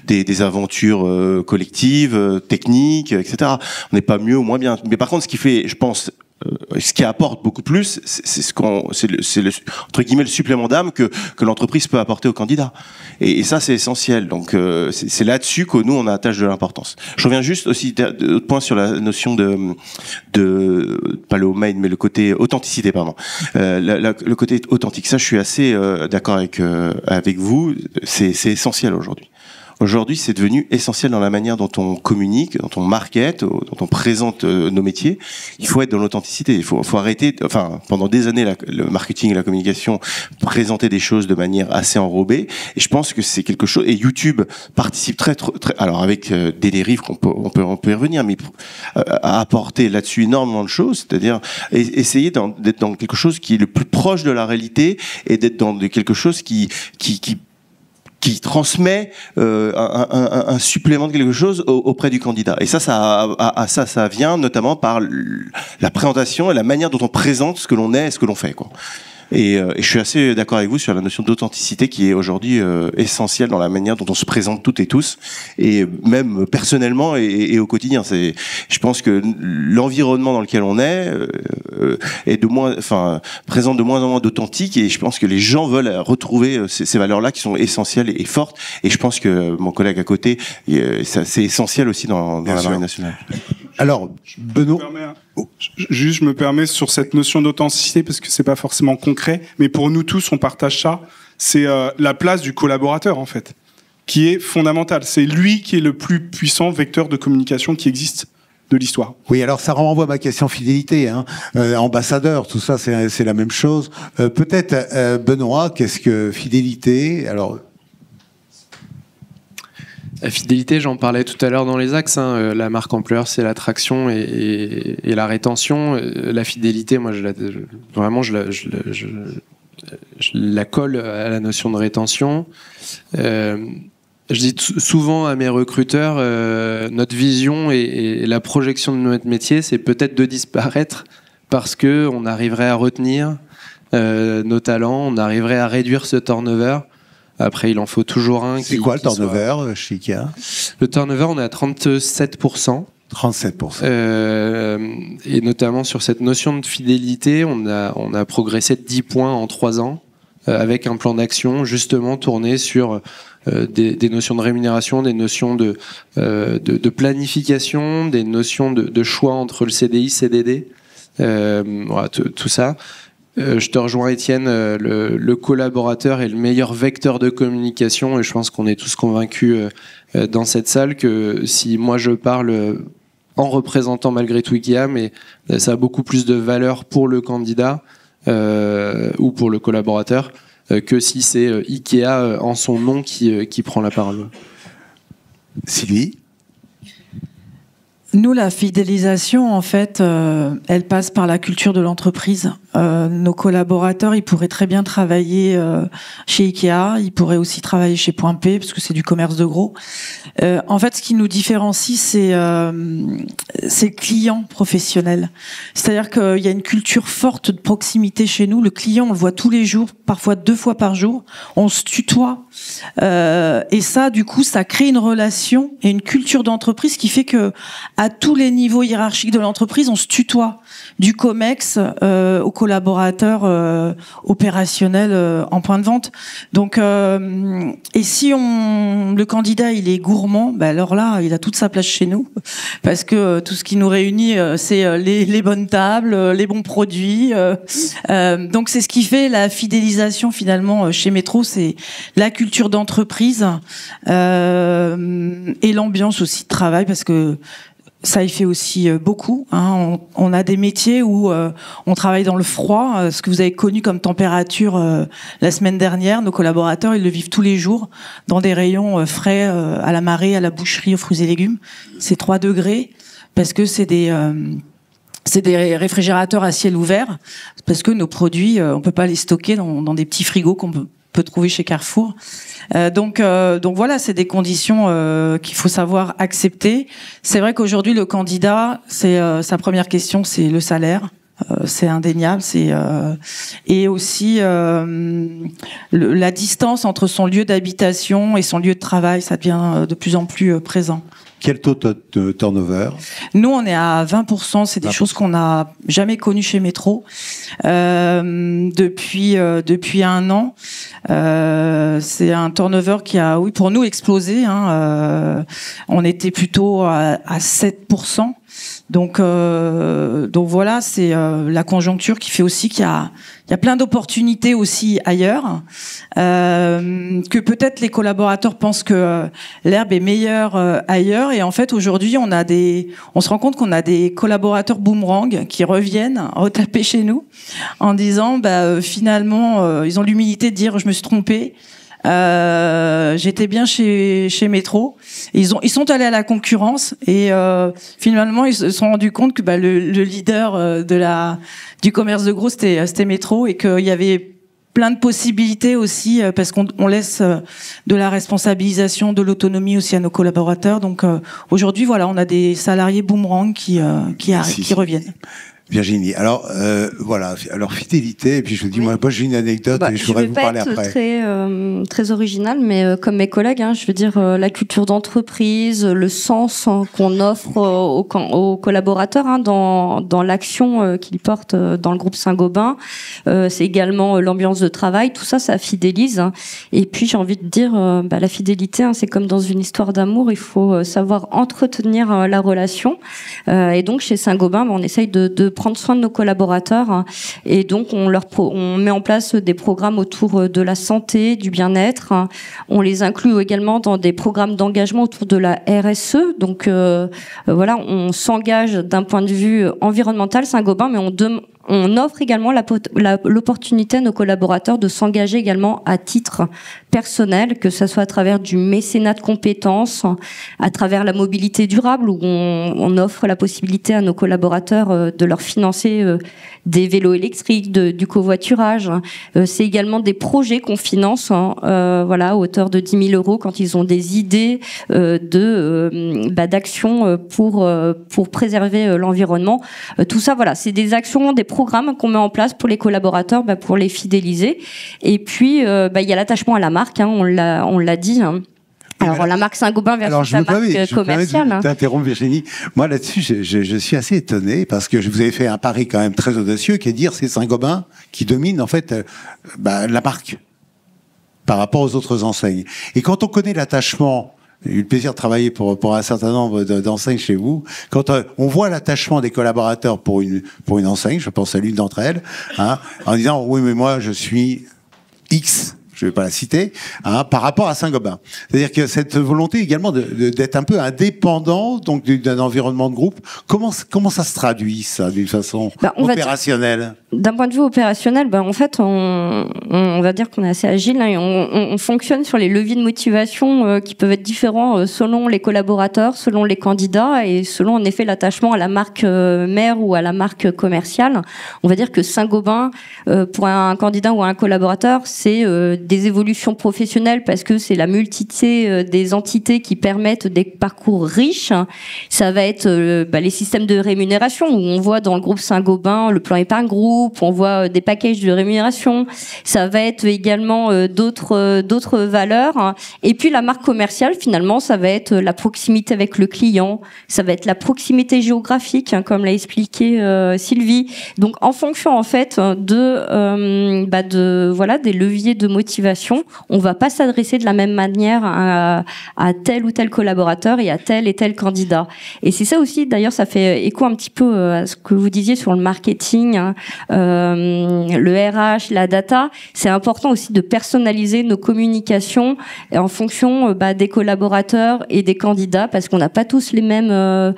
des aventures collectives, techniques, etc. On n'est pas mieux ou moins bien. Mais par contre, ce qui fait, je pense, ce qui apporte beaucoup plus, c'est le entre guillemets le supplément d'âme que l'entreprise peut apporter aux candidats. Et ça, c'est essentiel. Donc, c'est là-dessus que nous, on attache de l'importance. Je reviens juste aussi d'autres points sur la notion de pas le homemade, mais le côté authenticité, pardon. Le côté authentique. Ça, je suis assez d'accord avec vous. C'est essentiel aujourd'hui. Aujourd'hui, c'est devenu essentiel dans la manière dont on communique, dont on market, dont on présente nos métiers. Il faut être dans l'authenticité. Il faut arrêter. Enfin, pendant des années, le marketing et la communication présentaient des choses de manière assez enrobée. Et je pense que c'est quelque chose. Et YouTube participe très, alors avec des dérives on peut y revenir, mais à apporter là-dessus énormément de choses. C'est-à-dire essayer d'être dans quelque chose qui est le plus proche de la réalité et d'être dans quelque chose qui transmet un supplément de quelque chose auprès du candidat. Et ça vient notamment par la présentation et la manière dont on présente ce que l'on est et ce que l'on fait, quoi. Et je suis assez d'accord avec vous sur la notion d'authenticité qui est aujourd'hui essentielle dans la manière dont on se présente toutes et tous, et même personnellement et au quotidien. Je pense que l'environnement dans lequel on est présente de moins en moins d'authentique, et je pense que les gens veulent retrouver ces valeurs-là qui sont essentielles et fortes. Et je pense que mon collègue à côté, c'est essentiel aussi dans la Marine nationale. Alors, Benoît, je me permets sur cette notion d'authenticité, parce que c'est pas forcément concret, mais pour nous tous, on partage ça. C'est la place du collaborateur, en fait, qui est fondamentale. C'est lui qui est le plus puissant vecteur de communication qui existe de l'histoire. Oui, alors ça renvoie à ma question fidélité, hein. Ambassadeur, tout ça, c'est la même chose. Peut-être, Benoît, qu'est-ce que fidélité? Alors, La fidélité, j'en parlais tout à l'heure dans les axes. La marque employeur, c'est l'attraction et la rétention. La fidélité, moi, je la colle à la notion de rétention. Je dis souvent à mes recruteurs, notre vision et la projection de notre métier, c'est peut-être de disparaître parce que on arriverait à retenir nos talents, on arriverait à réduire ce turnover. Après, il en faut toujours un. C'est quoi le turnover chez Ikea? Le turnover, on est à 37%. 37%. Et notamment sur cette notion de fidélité, on a progressé de 10 points en 3 ans avec un plan d'action justement tourné sur des notions de rémunération, des notions de planification, des notions de choix entre le CDI, CDD, voilà, tout ça. Je te rejoins, Étienne, le collaborateur est le meilleur vecteur de communication et je pense qu'on est tous convaincus dans cette salle que si moi je parle en représentant malgré tout Ikea, mais ça a beaucoup plus de valeur pour le candidat ou pour le collaborateur que si c'est Ikea en son nom qui prend la parole. Sylvie ? Nous, la fidélisation, en fait, elle passe par la culture de l'entreprise. Nos collaborateurs, ils pourraient très bien travailler chez Ikea, ils pourraient aussi travailler chez Point P, parce que c'est du commerce de gros. En fait, ce qui nous différencie, c'est le client professionnel. C'est-à-dire qu'il y a une culture forte de proximité chez nous. Le client, on le voit tous les jours, parfois 2 fois par jour. On se tutoie. Et ça, du coup, ça crée une relation et une culture d'entreprise qui fait que à tous les niveaux hiérarchiques de l'entreprise, on se tutoie, du COMEX aux collaborateurs opérationnels en point de vente. Donc, et si le candidat il est gourmand, ben alors là, il a toute sa place chez nous, parce que tout ce qui nous réunit, c'est les bonnes tables, les bons produits. Donc, c'est ce qui fait la fidélisation finalement chez Métro, c'est la culture d'entreprise et l'ambiance aussi de travail, parce que ça y fait aussi beaucoup. On a des métiers où on travaille dans le froid. Ce que vous avez connu comme température la semaine dernière, nos collaborateurs, ils le vivent tous les jours dans des rayons frais à la marée, à la boucherie, aux fruits et légumes. C'est 3 degrés parce que c'est des réfrigérateurs à ciel ouvert, parce que nos produits, on peut pas les stocker dans des petits frigos qu'on peut trouver chez Carrefour. Donc voilà, c'est des conditions qu'il faut savoir accepter. C'est vrai qu'aujourd'hui, le candidat, sa première question, c'est le salaire. C'est indéniable. Et aussi la distance entre son lieu d'habitation et son lieu de travail, ça devient de plus en plus présent. Quel taux de turnover? Nous, on est à 20%. C'est des choses qu'on n'a jamais connues chez Métro depuis 1 an. C'est un turnover qui a, oui, pour nous, explosé. On était plutôt à 7%. Donc voilà, c'est la conjoncture qui fait aussi qu'il y a plein d'opportunités aussi ailleurs, que peut-être les collaborateurs pensent que l'herbe est meilleure ailleurs, et en fait aujourd'hui on se rend compte qu'on a des collaborateurs boomerang qui reviennent retaper chez nous en disant finalement ils ont l'humilité de dire je me suis trompé. J'étais bien chez Métro. Ils sont allés à la concurrence et finalement ils se sont rendus compte que le leader du commerce de gros c'était Métro, et qu'il y avait plein de possibilités aussi parce qu'on laisse de la responsabilisation, de l'autonomie aussi à nos collaborateurs. Donc aujourd'hui voilà, on a des salariés boomerang qui reviennent. Virginie, alors voilà, alors fidélité, et puis je vous dis, moi j'ai une anecdote et je voudrais vous parler après. Je vais pas être très original, mais comme mes collègues, je veux dire la culture d'entreprise, le sens qu'on offre aux collaborateurs dans l'action qu'ils portent dans le groupe Saint-Gobain, c'est également l'ambiance de travail, tout ça, ça fidélise. Et puis j'ai envie de dire, la fidélité, c'est comme dans une histoire d'amour, il faut savoir entretenir la relation. Et donc chez Saint-Gobain, on essaye de prendre soin de nos collaborateurs, et donc on met en place des programmes autour de la santé, du bien-être. On les inclut également dans des programmes d'engagement autour de la RSE. Donc voilà, on s'engage d'un point de vue environnemental Saint-Gobain, mais on offre également l'opportunité à nos collaborateurs de s'engager également à titre personnel, que ce soit à travers du mécénat de compétences, à travers la mobilité durable, où on offre la possibilité à nos collaborateurs de leur financer des vélos électriques, du covoiturage. C'est également des projets qu'on finance, voilà, à hauteur de 10 000 € quand ils ont des idées d'actions pour préserver l'environnement. Tout ça, voilà, c'est des actions, des programmes qu'on met en place pour les collaborateurs, pour les fidéliser. Et puis, il y a l'attachement à la marque, on l'a dit. Alors, la marque Saint-Gobain versus la marque commerciale. Je t'interromps, Virginie. Moi, là-dessus, je suis assez étonné parce que vous avez fait un pari quand même très audacieux qui est de dire c'est Saint-Gobain qui domine, en fait, la marque par rapport aux autres enseignes. Et quand on connaît l'attachement, j'ai eu le plaisir de travailler pour un certain nombre d'enseignes chez vous, quand on voit l'attachement des collaborateurs pour une enseigne, je pense à l'une d'entre elles, en disant oui, mais moi, je suis X, je ne vais pas la citer, par rapport à Saint-Gobain. C'est-à-dire que cette volonté également d'être un peu indépendant donc d'un environnement de groupe, comment ça se traduit, ça, d'une façon opérationnelle? D'un point de vue opérationnel, en fait, on va dire qu'on est assez agile, et on fonctionne sur les leviers de motivation qui peuvent être différents selon les collaborateurs, selon les candidats et selon en effet l'attachement à la marque mère ou à la marque commerciale. On va dire que Saint-Gobain, pour un candidat ou un collaborateur, c'est des évolutions professionnelles parce que c'est la multitude des entités qui permettent des parcours riches. Ça va être les systèmes de rémunération où on voit dans le groupe Saint-Gobain le plan épargne groupe, on voit des packages de rémunération. Ça va être également d'autres valeurs. Et puis la marque commerciale, finalement, ça va être la proximité avec le client, ça va être la proximité géographique, comme l'a expliqué Sylvie. Donc en fonction en fait des leviers de motivation, on va pas s'adresser de la même manière à tel ou tel collaborateur et à tel et tel candidat. Et c'est ça aussi, d'ailleurs, ça fait écho un petit peu à ce que vous disiez sur le marketing, le RH, la data. C'est important aussi de personnaliser nos communications en fonction des collaborateurs et des candidats, parce qu'on n'a pas tous les mêmes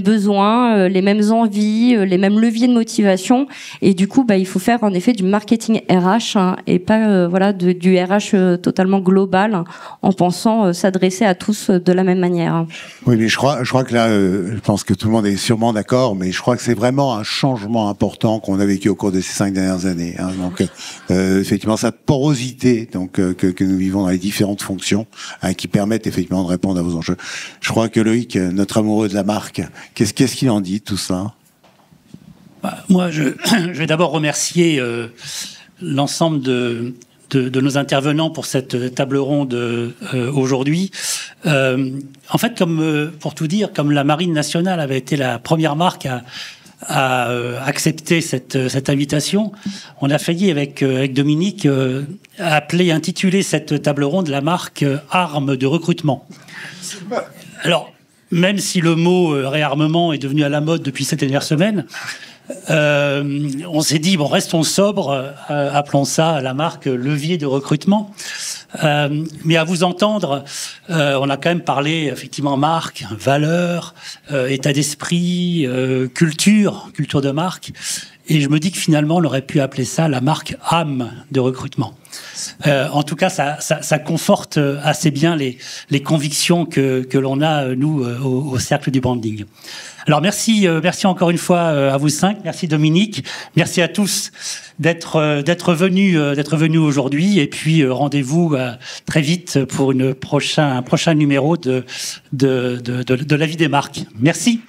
besoins, les mêmes envies, les mêmes leviers de motivation. Et du coup, il faut faire en effet du marketing RH et pas du RH totalement global en pensant s'adresser à tous de la même manière. Oui, mais je crois que là, je pense que tout le monde est sûrement d'accord, mais je crois que c'est vraiment un changement important qu'on a vécu au cours de ces 5 dernières années. Donc, effectivement, cette porosité que nous vivons dans les différentes fonctions qui permettent effectivement de répondre à vos enjeux. Je crois que Loïc, notre amoureux de la marque, qu'est-ce qu'il en dit tout ça? Moi, je vais d'abord remercier l'ensemble de nos intervenants pour cette table ronde aujourd'hui. En fait, pour tout dire, comme la Marine nationale avait été la première marque à accepter cette invitation, on a failli avec Dominique intituler cette table ronde la marque arme de recrutement. Alors, même si le mot réarmement est devenu à la mode depuis ces dernières semaines, on s'est dit, restons sobres, appelons ça la marque levier de recrutement. Mais à vous entendre, on a quand même parlé effectivement marque, valeur, état d'esprit, culture de marque. Et je me dis que finalement, on aurait pu appeler ça la marque âme de recrutement. En tout cas, ça conforte assez bien les convictions que l'on a, nous, au Cercle du Branding. Alors merci encore une fois à vous 5, merci Dominique, merci à tous d'être venus aujourd'hui, et puis rendez-vous très vite pour un prochain numéro de la vie des marques. Merci.